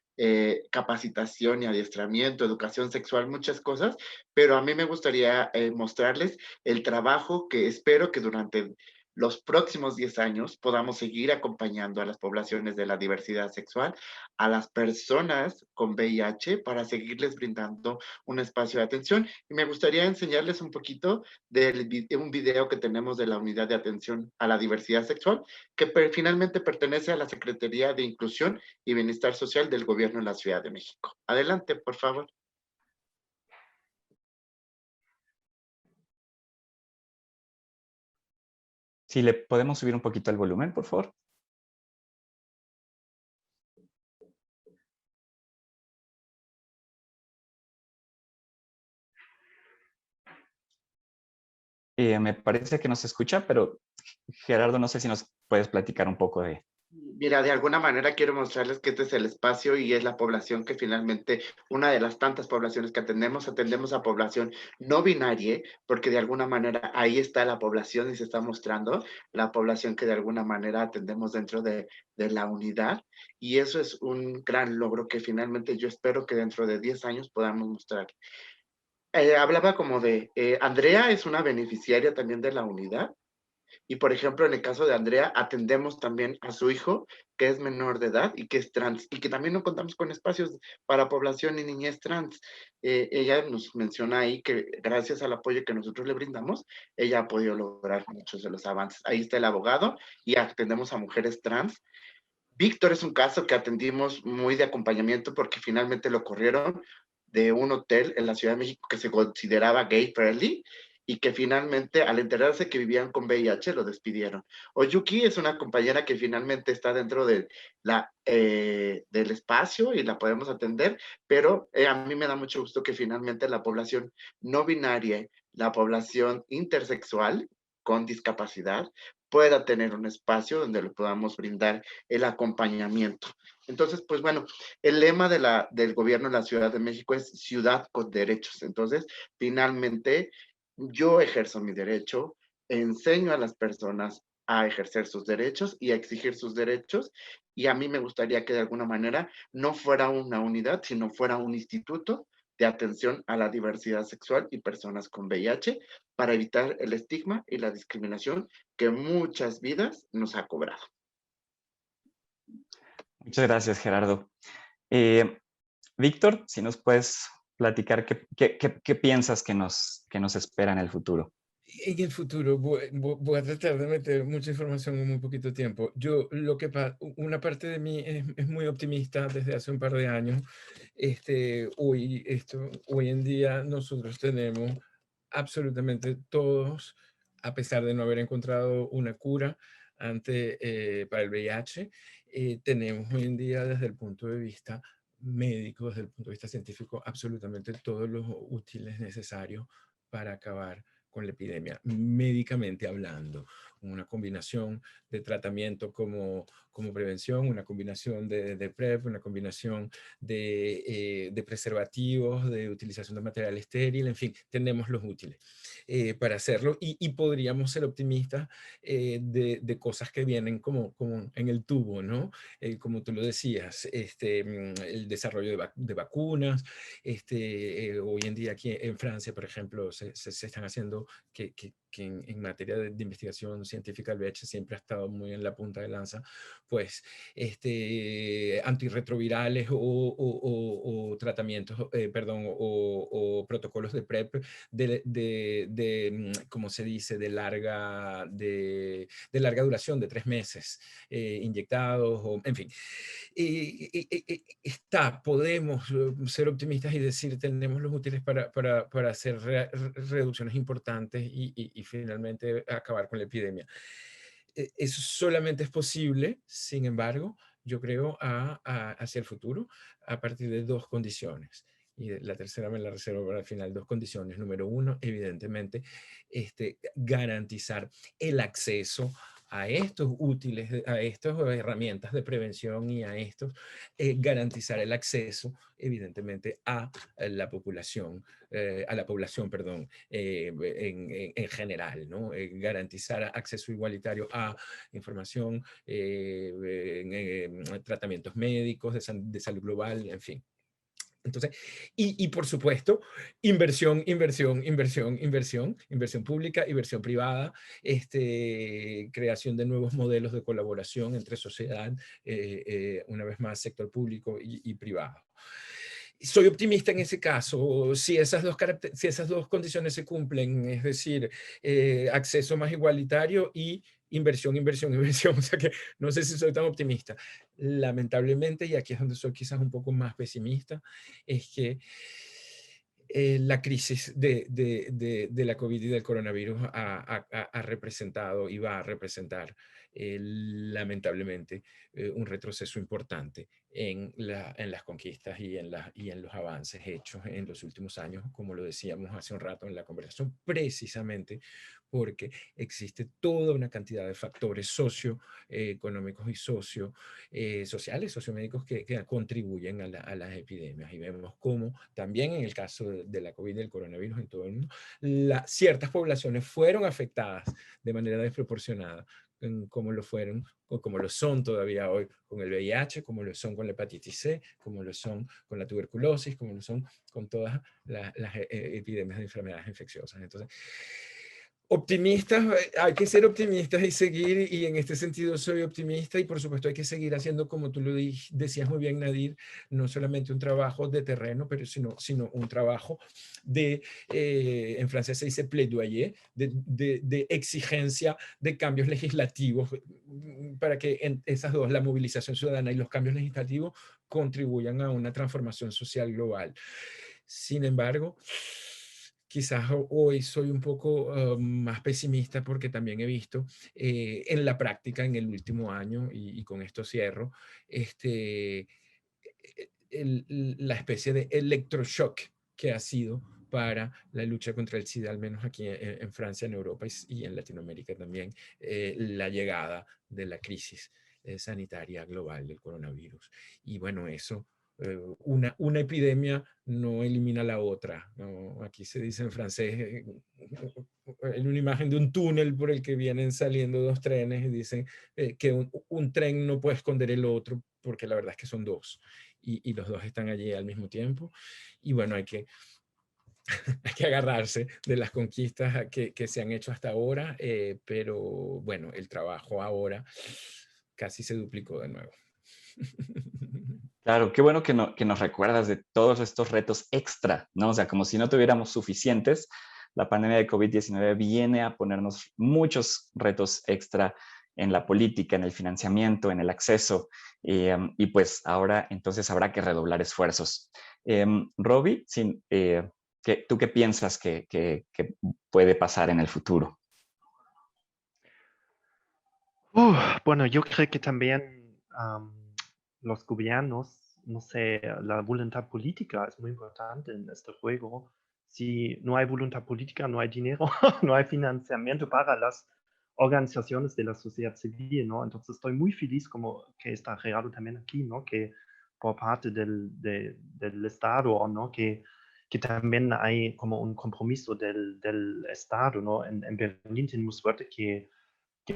E: capacitación y adiestramiento, educación sexual, muchas cosas, pero a mí me gustaría mostrarles el trabajo que espero que durante los próximos 10 años podamos seguir acompañando a las poblaciones de la diversidad sexual, a las personas con VIH, para seguirles brindando un espacio de atención. Y me gustaría enseñarles un poquito de un video que tenemos de la Unidad de Atención a la Diversidad Sexual, que finalmente pertenece a la Secretaría de Inclusión y Bienestar Social del Gobierno de la Ciudad de México. Adelante, por favor.
A: Si le podemos subir un poquito el volumen, por favor. Me parece que no se escucha, pero Gerardo, no sé si nos puedes platicar un poco de...
E: Mira, de alguna manera quiero mostrarles que este es el espacio y es la población que finalmente, una de las tantas poblaciones que atendemos a población no binaria, porque de alguna manera ahí está la población y se está mostrando la población que de alguna manera atendemos dentro de la unidad, y eso es un gran logro que finalmente yo espero que dentro de 10 años podamos mostrar. Hablaba como de, Andrea es una beneficiaria también de la unidad. Y por ejemplo, en el caso de Andrea, atendemos también a su hijo, que es menor de edad y que es trans, y que también no contamos con espacios para población y niñez trans. Ella nos menciona ahí que gracias al apoyo que nosotros le brindamos, ella ha podido lograr muchos de los avances. Ahí está el abogado y atendemos a mujeres trans. Víctor es un caso que atendimos muy de acompañamiento porque finalmente lo corrieron de un hotel en la Ciudad de México que se consideraba gay friendly y que finalmente al enterarse que vivían con VIH lo despidieron. Oyuki es una compañera que finalmente está dentro de del espacio y la podemos atender, pero a mí me da mucho gusto que finalmente la población no binaria, la población intersexual con discapacidad pueda tener un espacio donde le podamos brindar el acompañamiento. Entonces, pues bueno, el lema del gobierno de la Ciudad de México es ciudad con derechos. Entonces, finalmente, yo ejerzo mi derecho, enseño a las personas a ejercer sus derechos y a exigir sus derechos. Y a mí me gustaría que de alguna manera no fuera una unidad, sino fuera un instituto de atención a la diversidad sexual y personas con VIH para evitar el estigma y la discriminación que muchas vidas nos ha cobrado.
A: Muchas gracias, Gerardo. Víctor, si nos puedes platicar qué piensas que nos espera en el futuro.
D: En el futuro voy a tratar de meter mucha información en muy poquito tiempo. Yo, una parte de mí es muy optimista desde hace un par de años. Hoy en día nosotros tenemos absolutamente todos, a pesar de no haber encontrado una cura para el VIH, tenemos hoy en día desde el punto de vista médico, desde el punto de vista científico, absolutamente todos los útiles necesarios para acabar con la epidemia, médicamente hablando. Una combinación de tratamiento como prevención, una combinación de PrEP, una combinación de preservativos, de utilización de material estéril, en fin, tenemos los útiles para hacerlo y podríamos ser optimistas de cosas que vienen como en el tubo, ¿no? Como tú lo decías, el desarrollo de vacunas, hoy en día aquí en Francia, por ejemplo, se están haciendo que en materia de investigación científica el VIH siempre ha estado muy en la punta de lanza, pues antirretrovirales o tratamientos, o protocolos de PrEP ¿cómo se dice?, de larga duración, de 3 meses, inyectados, en fin. Podemos ser optimistas y decir tenemos los útiles para hacer reducciones importantes y finalmente acabar con la epidemia. Eso solamente es posible, sin embargo, yo creo, hacia el futuro, a partir de 2 condiciones. Y la tercera me la reservo para el final. 2 condiciones. Número 1, evidentemente, garantizar el acceso a estos útiles, a estas herramientas de prevención y a estos, garantizar el acceso, evidentemente, a la población, perdón, en general, ¿no? Garantizar acceso igualitario a información, tratamientos médicos, de salud global, en fin. Entonces, y por supuesto, inversión pública, inversión privada, creación de nuevos modelos de colaboración entre sociedad, una vez más, sector público y privado. Soy optimista en ese caso, si esas dos condiciones se cumplen, es decir, acceso más igualitario y inversión. O sea que no sé si soy tan optimista. Lamentablemente, y aquí es donde soy quizás un poco más pesimista, es que la crisis de la COVID y del coronavirus ha representado y va a representar lamentablemente un retroceso importante en las conquistas y en los avances hechos en los últimos años, como lo decíamos hace un rato en la conversación, precisamente porque existe toda una cantidad de factores socioeconómicos y sociales, sociomédicos que contribuyen a las epidemias. Y vemos cómo también en el caso de la COVID y del coronavirus en todo el mundo, ciertas poblaciones fueron afectadas de manera desproporcionada, como lo fueron o como lo son todavía hoy con el VIH, como lo son con la hepatitis C, como lo son con la tuberculosis, como lo son con todas las epidemias de enfermedades infecciosas. Entonces, Optimistas, hay que ser optimistas y seguir, y en este sentido soy optimista, y por supuesto hay que seguir haciendo, como tú lo decías muy bien, Nadir, no solamente un trabajo de terreno, pero sino un trabajo de, en francés se dice plaidoyer, de exigencia de cambios legislativos, para que en esas dos, la movilización ciudadana y los cambios legislativos, contribuyan a una transformación social global. Sin embargo, quizás hoy soy un poco más pesimista, porque también he visto en la práctica en el último año, y con esto cierro, la especie de electroshock que ha sido para la lucha contra el SIDA, al menos aquí en Francia, en Europa y en Latinoamérica también, la llegada de la crisis sanitaria global del coronavirus. Y bueno, eso, una epidemia no elimina la otra, ¿no? Aquí se dice en francés, en una imagen de un túnel por el que vienen saliendo dos trenes, y dicen que un tren no puede esconder el otro, porque la verdad es que son dos, y los dos están allí al mismo tiempo. Y bueno, hay que agarrarse de las conquistas que se han hecho hasta ahora, pero bueno, el trabajo ahora casi se duplicó de nuevo.
A: Claro, qué bueno que nos recuerdas de todos estos retos extra, ¿no? O sea, como si no tuviéramos suficientes, la pandemia de COVID-19 viene a ponernos muchos retos extra en la política, en el financiamiento, en el acceso, y pues ahora entonces habrá que redoblar esfuerzos. Robbie, ¿tú qué piensas que puede pasar en el futuro?
C: Bueno, yo creo que también los gobiernos, no sé, la voluntad política es muy importante en este juego. Si no hay voluntad política, no hay dinero, no hay financiamiento para las organizaciones de la sociedad civil, ¿no? Entonces estoy muy feliz, como que está Gerardo también aquí, ¿no? Que por parte del Estado, ¿no? Que también hay como un compromiso del Estado, ¿no? En Berlín tenemos suerte que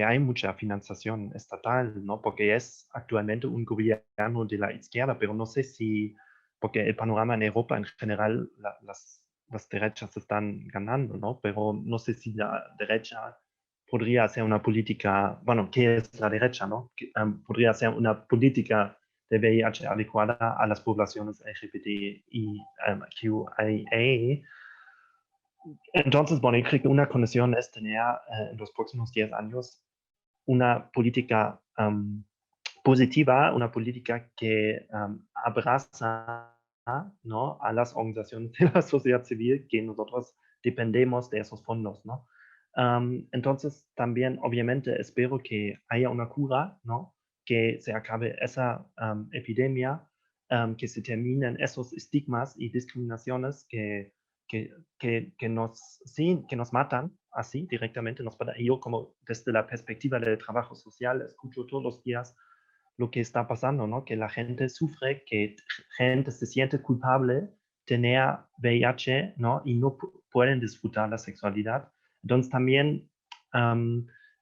C: hay mucha financiación estatal, ¿no? Porque es actualmente un gobierno de la izquierda, pero no sé si, porque el panorama en Europa en general, las derechas están ganando, ¿no? Pero no sé si la derecha podría hacer una política, bueno, ¿qué es la derecha, no? Podría hacer una política de VIH adecuada a las poblaciones LGBTIQIA. Entonces, bueno, yo creo que una conexión es tener en los próximos 10 años una política positiva, una política que abraza, ¿no? A las organizaciones de la sociedad civil, que nosotros dependemos de esos fondos, ¿no? Entonces, también, obviamente, espero que haya una cura, ¿no? Que se acabe esa epidemia, que se terminen esos estigmas y discriminaciones que nos matan así directamente. Yo, como desde la perspectiva del trabajo social, escucho todos los días lo que está pasando, ¿no? Que la gente sufre, que gente se siente culpable de tener VIH, ¿no? Y no pueden disfrutar la sexualidad. Entonces también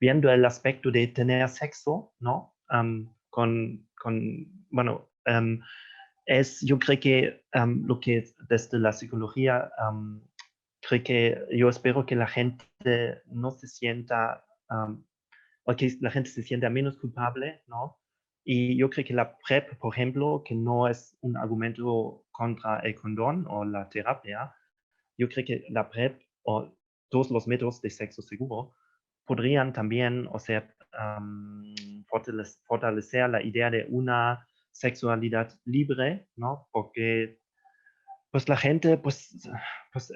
C: viendo el aspecto de tener sexo, ¿no? Bueno, yo creo que lo que desde la psicología, creo que yo espero que la gente no se sienta, o que la gente se sienta menos culpable, ¿no? Y yo creo que la PrEP, por ejemplo, que no es un argumento contra el condón o la terapia, yo creo que la PrEP o todos los métodos de sexo seguro podrían también, o sea, fortalecer la idea de una sexualidad libre, ¿no? Porque pues la gente pues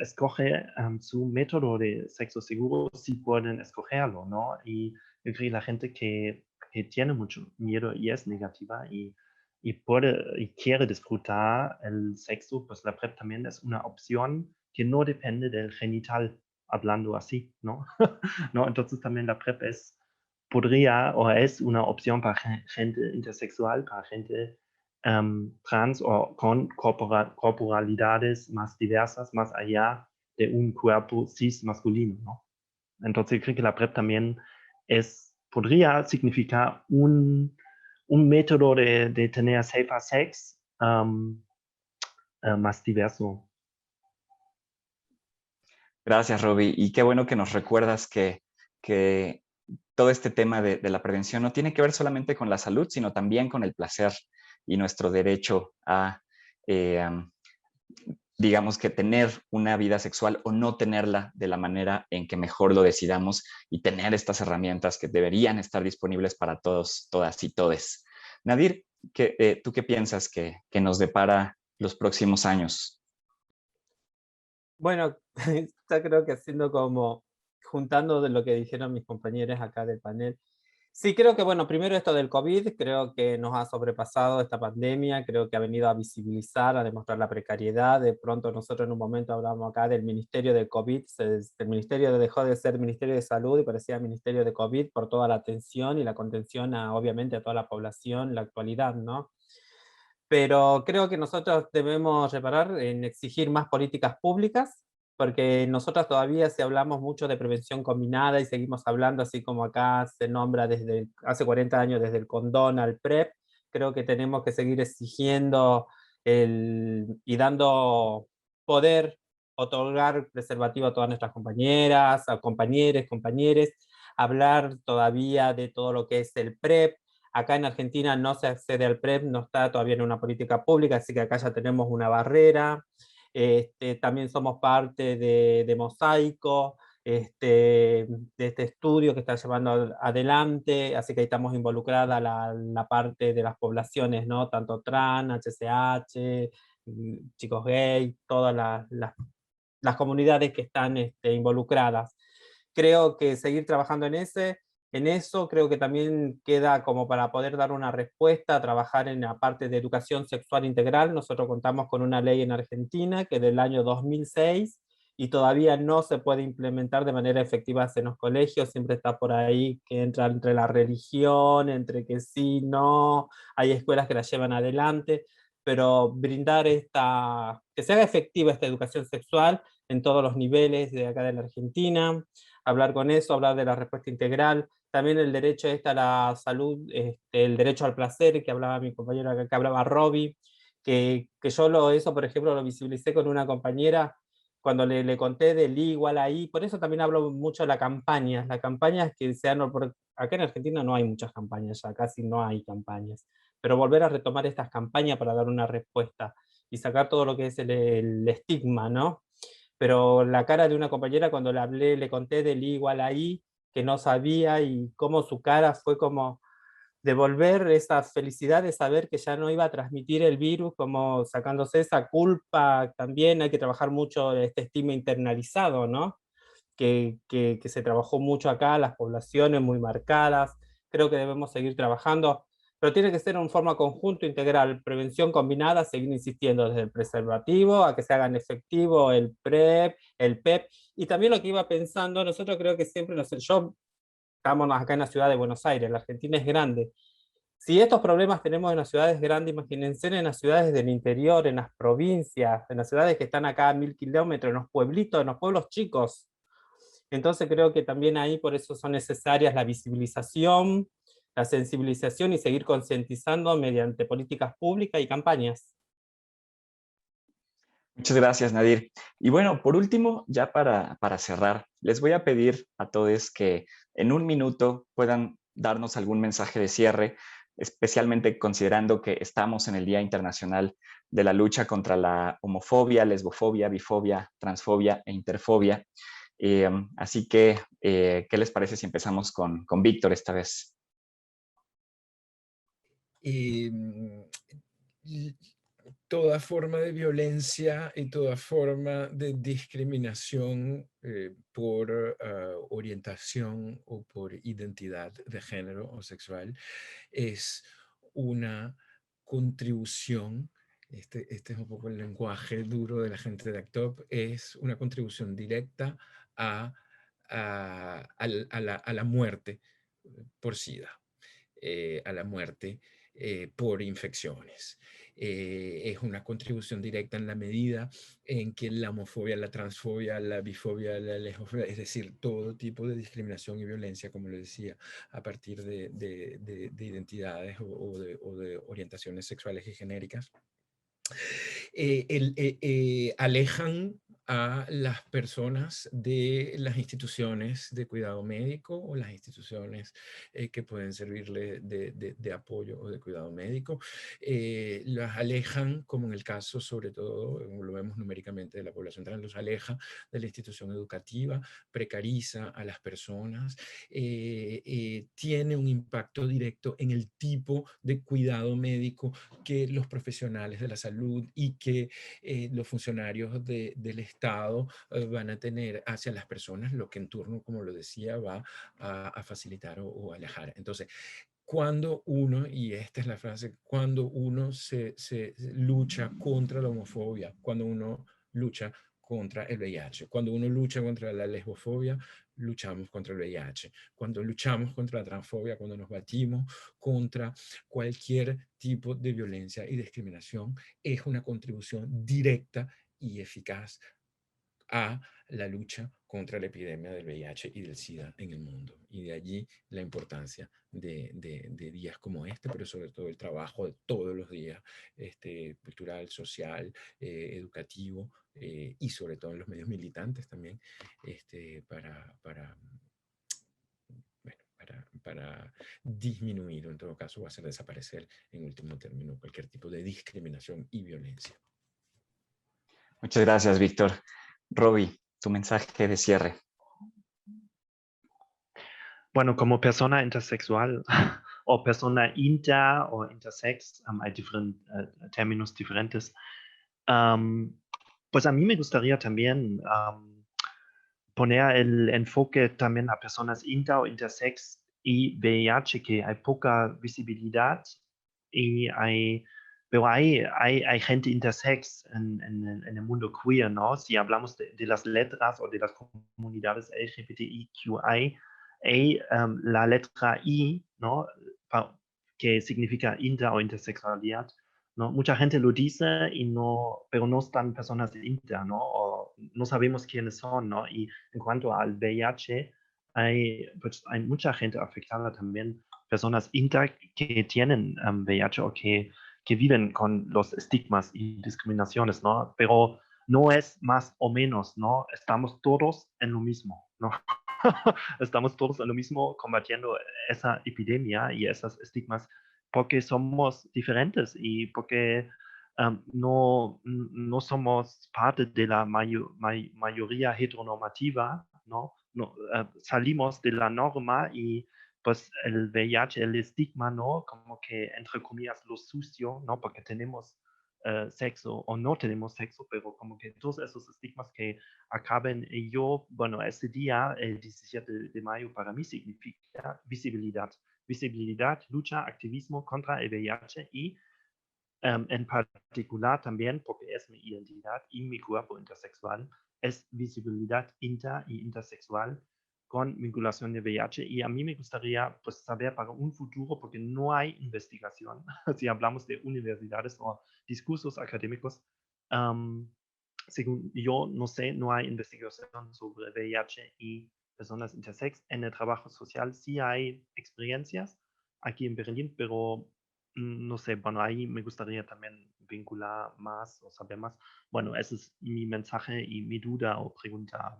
C: escoge su método de sexo seguro si pueden escogerlo, ¿no? Y yo creo que la gente que tiene mucho miedo y es negativa y quiere disfrutar el sexo, pues la PrEP también es una opción que no depende del genital, hablando así, ¿no? ¿No? Entonces también la PrEP podría o es una opción para gente intersexual, para gente trans o con corporalidades más diversas, más allá de un cuerpo cis masculino, ¿no? Entonces yo creo que la PrEP también podría significar un método de tener safer sex más diverso.
A: Gracias, Robbie. Y qué bueno que nos recuerdas que todo este tema de la prevención no tiene que ver solamente con la salud, sino también con el placer y nuestro derecho a, digamos, que tener una vida sexual o no tenerla de la manera en que mejor lo decidamos y tener estas herramientas que deberían estar disponibles para todos, todas y todes. Nadir, ¿tú qué piensas que nos depara los próximos años?
B: Bueno, ya creo que haciendo como, juntando de lo que dijeron mis compañeros acá del panel, sí, creo que, bueno, primero esto del COVID, creo que nos ha sobrepasado esta pandemia, creo que ha venido a visibilizar, a demostrar la precariedad. De pronto nosotros en un momento hablamos acá del Ministerio del COVID, el Ministerio dejó de ser Ministerio de Salud y parecía Ministerio de COVID por toda la atención y la contención obviamente a toda la población en la actualidad, ¿no? Pero creo que nosotros debemos reparar en exigir más políticas públicas, porque nosotros todavía si hablamos mucho de prevención combinada y seguimos hablando así como acá se nombra desde hace 40 años, desde el condón al PrEP, creo que tenemos que seguir exigiendo y dando poder, otorgar preservativo a todas nuestras compañeras, a compañeros, compañeres, hablar todavía de todo lo que es el PrEP. Acá en Argentina no se accede al PrEP, no está todavía en una política pública, así que acá ya tenemos una barrera. También somos parte de Mosaico, de este estudio que está llevando adelante, así que ahí estamos involucrada la parte de las poblaciones, ¿no? Tanto trans, HCH, chicos gay, todas las comunidades que están involucradas. Creo que seguir trabajando en eso, creo que también queda como para poder dar una respuesta, trabajar en la parte de educación sexual integral. Nosotros contamos con una ley en Argentina que es del año 2006 y todavía no se puede implementar de manera efectiva en los colegios, siempre está por ahí que entra entre la religión, entre que sí, no, hay escuelas que la llevan adelante, pero brindar que se haga efectiva esta educación sexual en todos los niveles de acá de la Argentina, hablar con eso, hablar de la respuesta integral, también el derecho a la salud, el derecho al placer, que hablaba mi compañero acá, que hablaba Robbie, que yo eso, por ejemplo, lo visibilicé con una compañera cuando le conté del I igual a I, por eso también hablo mucho de las campañas que se han, acá en Argentina no hay muchas campañas, ya casi no hay campañas, pero volver a retomar estas campañas para dar una respuesta y sacar todo lo que es el estigma, ¿no? Pero la cara de una compañera cuando le hablé, le conté del I igual a I, que no sabía y cómo su cara fue como devolver esa felicidad de saber que ya no iba a transmitir el virus, como sacándose esa culpa. También hay que trabajar mucho este estigma internalizado, ¿no? Que se trabajó mucho acá, las poblaciones muy marcadas. Creo que debemos seguir trabajando, pero tiene que ser en forma conjunto, integral, prevención combinada, seguir insistiendo desde el preservativo a que se hagan efectivo el PrEP, el PEP, y también lo que iba pensando, nosotros creo que siempre, yo estamos acá en la ciudad de Buenos Aires, la Argentina es grande. Si estos problemas tenemos en las ciudades grandes, imagínense en las ciudades del interior, en las provincias, en las ciudades que están acá a 1000 kilómetros, en los pueblitos, en los pueblos chicos. Entonces creo que también ahí por eso son necesarias la visibilización, la sensibilización y seguir concientizando mediante políticas públicas y campañas.
A: Muchas gracias, Nadir. Y bueno, por último, ya para cerrar, les voy a pedir a todos que en un minuto puedan darnos algún mensaje de cierre, especialmente considerando que estamos en el Día Internacional de la Lucha contra la homofobia, lesbofobia, bifobia, transfobia e interfobia. Así que, ¿qué les parece si empezamos con Víctor esta vez?
D: Toda forma de violencia y toda forma de discriminación por orientación o por identidad de género o sexual es una contribución, este es un poco el lenguaje duro de la gente de ACT UP, es una contribución directa a la muerte por SIDA, a la muerte por infecciones. Es una contribución directa en la medida en que la homofobia, la transfobia, la bifobia, la lesbofobia, es decir, todo tipo de discriminación y violencia, como les decía, a partir de identidades o de orientaciones sexuales y genéricas, alejan a las personas de las instituciones de cuidado médico o las instituciones que pueden servirle de apoyo o de cuidado médico. Las alejan, como en el caso sobre todo, lo vemos numéricamente de la población trans, los aleja de la institución educativa, precariza a las personas, tiene un impacto directo en el tipo de cuidado médico que los profesionales de la salud y que los funcionarios del Estado van a tener hacia las personas, lo que en turno, como lo decía, va a facilitar o alejar. Entonces, cuando uno, y esta es la frase, cuando uno se lucha contra la homofobia, cuando uno lucha contra el VIH, cuando uno lucha contra la lesbofobia, luchamos contra el VIH, cuando luchamos contra la transfobia, cuando nos batimos contra cualquier tipo de violencia y discriminación, es una contribución directa y eficaz a la lucha contra la epidemia del VIH y del SIDA en el mundo. Y de allí la importancia de días como este, pero sobre todo el trabajo de todos los días, cultural, social, educativo, y sobre todo en los medios militantes también, para disminuir, o en todo caso, o hacer desaparecer, en último término, cualquier tipo de discriminación y violencia.
A: Muchas gracias, Víctor. Robbie, tu mensaje de cierre.
C: Bueno, como persona intersexual o persona inter o intersex, hay términos diferentes. Pues a mí me gustaría también poner el enfoque también a personas inter o intersex y VIH, que hay poca visibilidad y pero hay gente intersex en el mundo queer, ¿no? Si hablamos de las letras o de las comunidades LGBTIQI, la letra I, ¿no? Que significa inter o intersexualidad, ¿no? Mucha gente lo dice pero no están personas inter, ¿no? O no sabemos quiénes son, ¿no? Y en cuanto al VIH, pues hay mucha gente afectada también, personas inter que tienen VIH o que viven con los estigmas y discriminaciones, ¿no? Pero no es más o menos, ¿no? Estamos todos en lo mismo, ¿no? Estamos todos en lo mismo combatiendo esa epidemia y esos estigmas porque somos diferentes y porque no somos parte de la mayoría heteronormativa, ¿no? Salimos de la norma y pues el VIH, el estigma, ¿no? Como que, entre comillas, lo sucio, ¿no? Porque tenemos sexo o no tenemos sexo, pero como que todos esos estigmas que acaben. Y yo, bueno, este día, el 17 de mayo, para mí significa visibilidad. Visibilidad, lucha, activismo contra el VIH y en particular también, porque es mi identidad y mi cuerpo intersexual, es visibilidad inter y intersexual con vinculación de VIH. Y a mí me gustaría pues, saber para un futuro, porque no hay investigación, si hablamos de universidades o discursos académicos, según yo no sé, no hay investigación sobre VIH y personas intersex. En el trabajo social sí hay experiencias aquí en Berlín, pero no sé, bueno, ahí me gustaría también vincular más o saber más. Bueno, ese es mi mensaje y mi duda o pregunta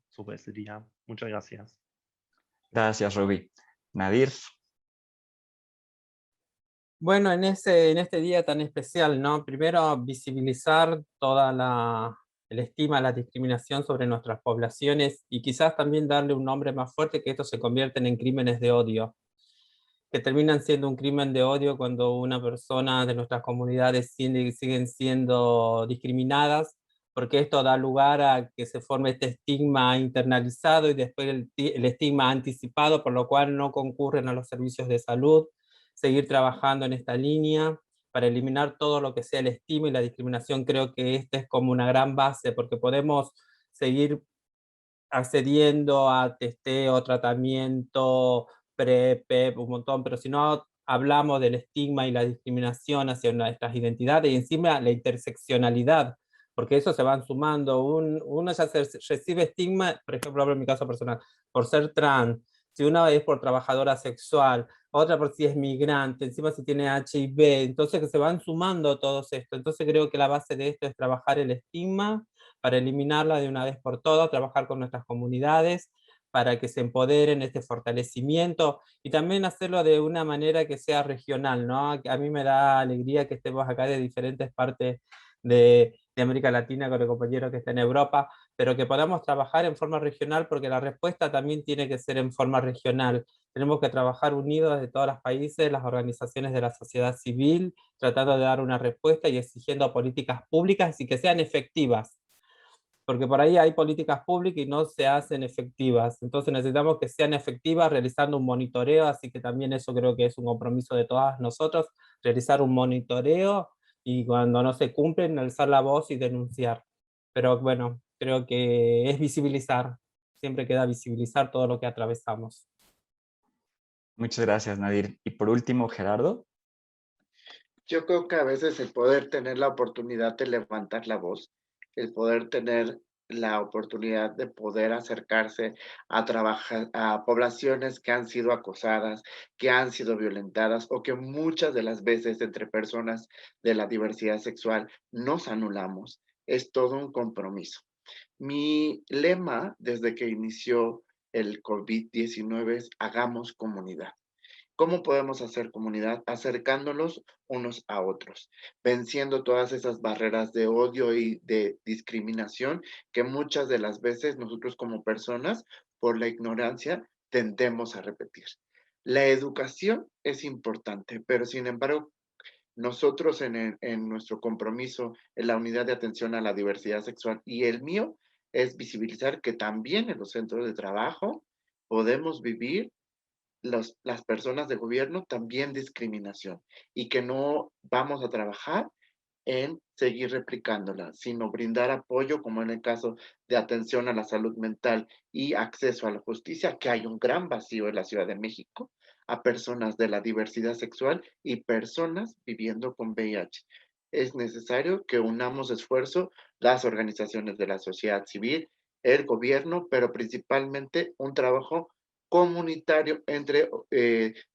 C: sobre este día. Muchas gracias.
A: Gracias, Robbie. Nadir.
B: Bueno, en este día tan especial, ¿no? Primero, visibilizar toda el estigma, la discriminación sobre nuestras poblaciones y quizás también darle un nombre más fuerte, que estos se convierten en crímenes de odio, que terminan siendo un crimen de odio cuando una persona de nuestras comunidades siguen siendo discriminadas, porque esto da lugar a que se forme este estigma internalizado y después el estigma anticipado, por lo cual no concurren a los servicios de salud. Seguir trabajando en esta línea para eliminar todo lo que sea el estigma y la discriminación. Creo que esta es como una gran base, porque podemos seguir accediendo a testeo, tratamiento, PrEP, un montón, pero si no hablamos del estigma y la discriminación hacia nuestras identidades y encima la interseccionalidad, porque eso se van sumando. Uno ya recibe estigma, por ejemplo, hablo en mi caso personal, por ser trans, si una es por trabajadora sexual, otra por si es migrante, encima si tiene HIV, entonces que se van sumando todos esto. Entonces creo que la base de esto es trabajar el estigma, para eliminarla de una vez por todas, trabajar con nuestras comunidades para que se empoderen, este fortalecimiento, y también hacerlo de una manera que sea regional, ¿no? A mí me da alegría que estemos acá de diferentes partes de América Latina con el compañero que está en Europa, pero que podamos trabajar en forma regional, porque la respuesta también tiene que ser en forma regional. Tenemos que trabajar unidos de todos los países, las organizaciones de la sociedad civil, tratando de dar una respuesta y exigiendo políticas públicas y que sean efectivas, porque por ahí hay políticas públicas y no se hacen efectivas. Entonces necesitamos que sean efectivas realizando un monitoreo, así que también eso creo que es un compromiso de todas nosotros, realizar un monitoreo y cuando no se cumplen, alzar la voz y denunciar. Pero bueno, creo que es visibilizar, siempre queda visibilizar todo lo que atravesamos.
A: Muchas gracias, Nadir. Y por último, Gerardo.
E: Yo creo que a veces el poder tener la oportunidad de levantar la voz, el poder tener la oportunidad de poder acercarse a trabajar a poblaciones que han sido acosadas, que han sido violentadas o que muchas de las veces entre personas de la diversidad sexual nos anulamos, es todo un compromiso. Mi lema desde que inició el COVID-19 es hagamos comunidad. ¿Cómo podemos hacer comunidad? Acercándonos unos a otros, venciendo todas esas barreras de odio y de discriminación que muchas de las veces nosotros como personas, por la ignorancia, tendemos a repetir. La educación es importante, pero sin embargo, nosotros en nuestro compromiso en la unidad de atención a la diversidad sexual y el mío es visibilizar que también en los centros de trabajo podemos vivir las personas de gobierno también discriminación y que no vamos a trabajar en seguir replicándola, sino brindar apoyo, como en el caso de atención a la salud mental y acceso a la justicia, que hay un gran vacío en la Ciudad de México, a personas de la diversidad sexual y personas viviendo con VIH. Es necesario que unamos esfuerzo las organizaciones de la sociedad civil, el gobierno, pero principalmente un trabajo comunitario entre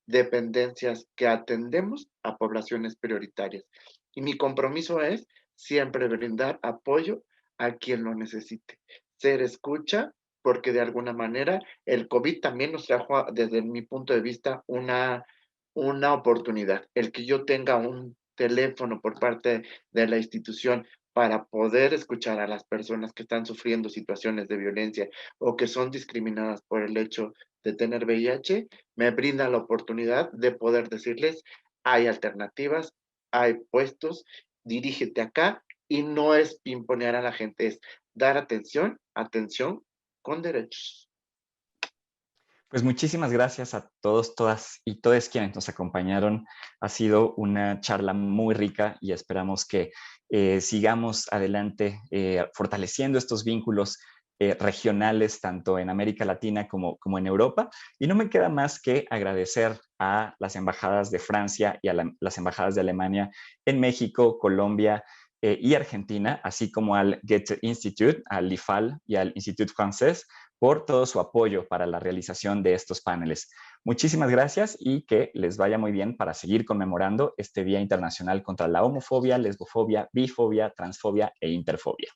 E: dependencias que atendemos a poblaciones prioritarias. Y mi compromiso es siempre brindar apoyo a quien lo necesite. Ser escucha, porque de alguna manera el COVID también nos trajo, desde mi punto de vista, una oportunidad. El que yo tenga un teléfono por parte de la institución para poder escuchar a las personas que están sufriendo situaciones de violencia o que son discriminadas por el hecho de tener VIH, me brinda la oportunidad de poder decirles, hay alternativas, hay puestos, dirígete acá, y no es imponer a la gente, es dar atención, atención con derechos.
A: Pues muchísimas gracias a todos, todas y todos quienes nos acompañaron. Ha sido una charla muy rica y esperamos que sigamos adelante fortaleciendo estos vínculos regionales, tanto en América Latina como en Europa. Y no me queda más que agradecer a las embajadas de Francia y a las embajadas de Alemania en México, Colombia y Argentina, así como al Goethe Institut, al IFAL y al Institut Français, por todo su apoyo para la realización de estos paneles. Muchísimas gracias y que les vaya muy bien para seguir conmemorando este Día Internacional contra la homofobia, lesbofobia, bifobia, transfobia e interfobia.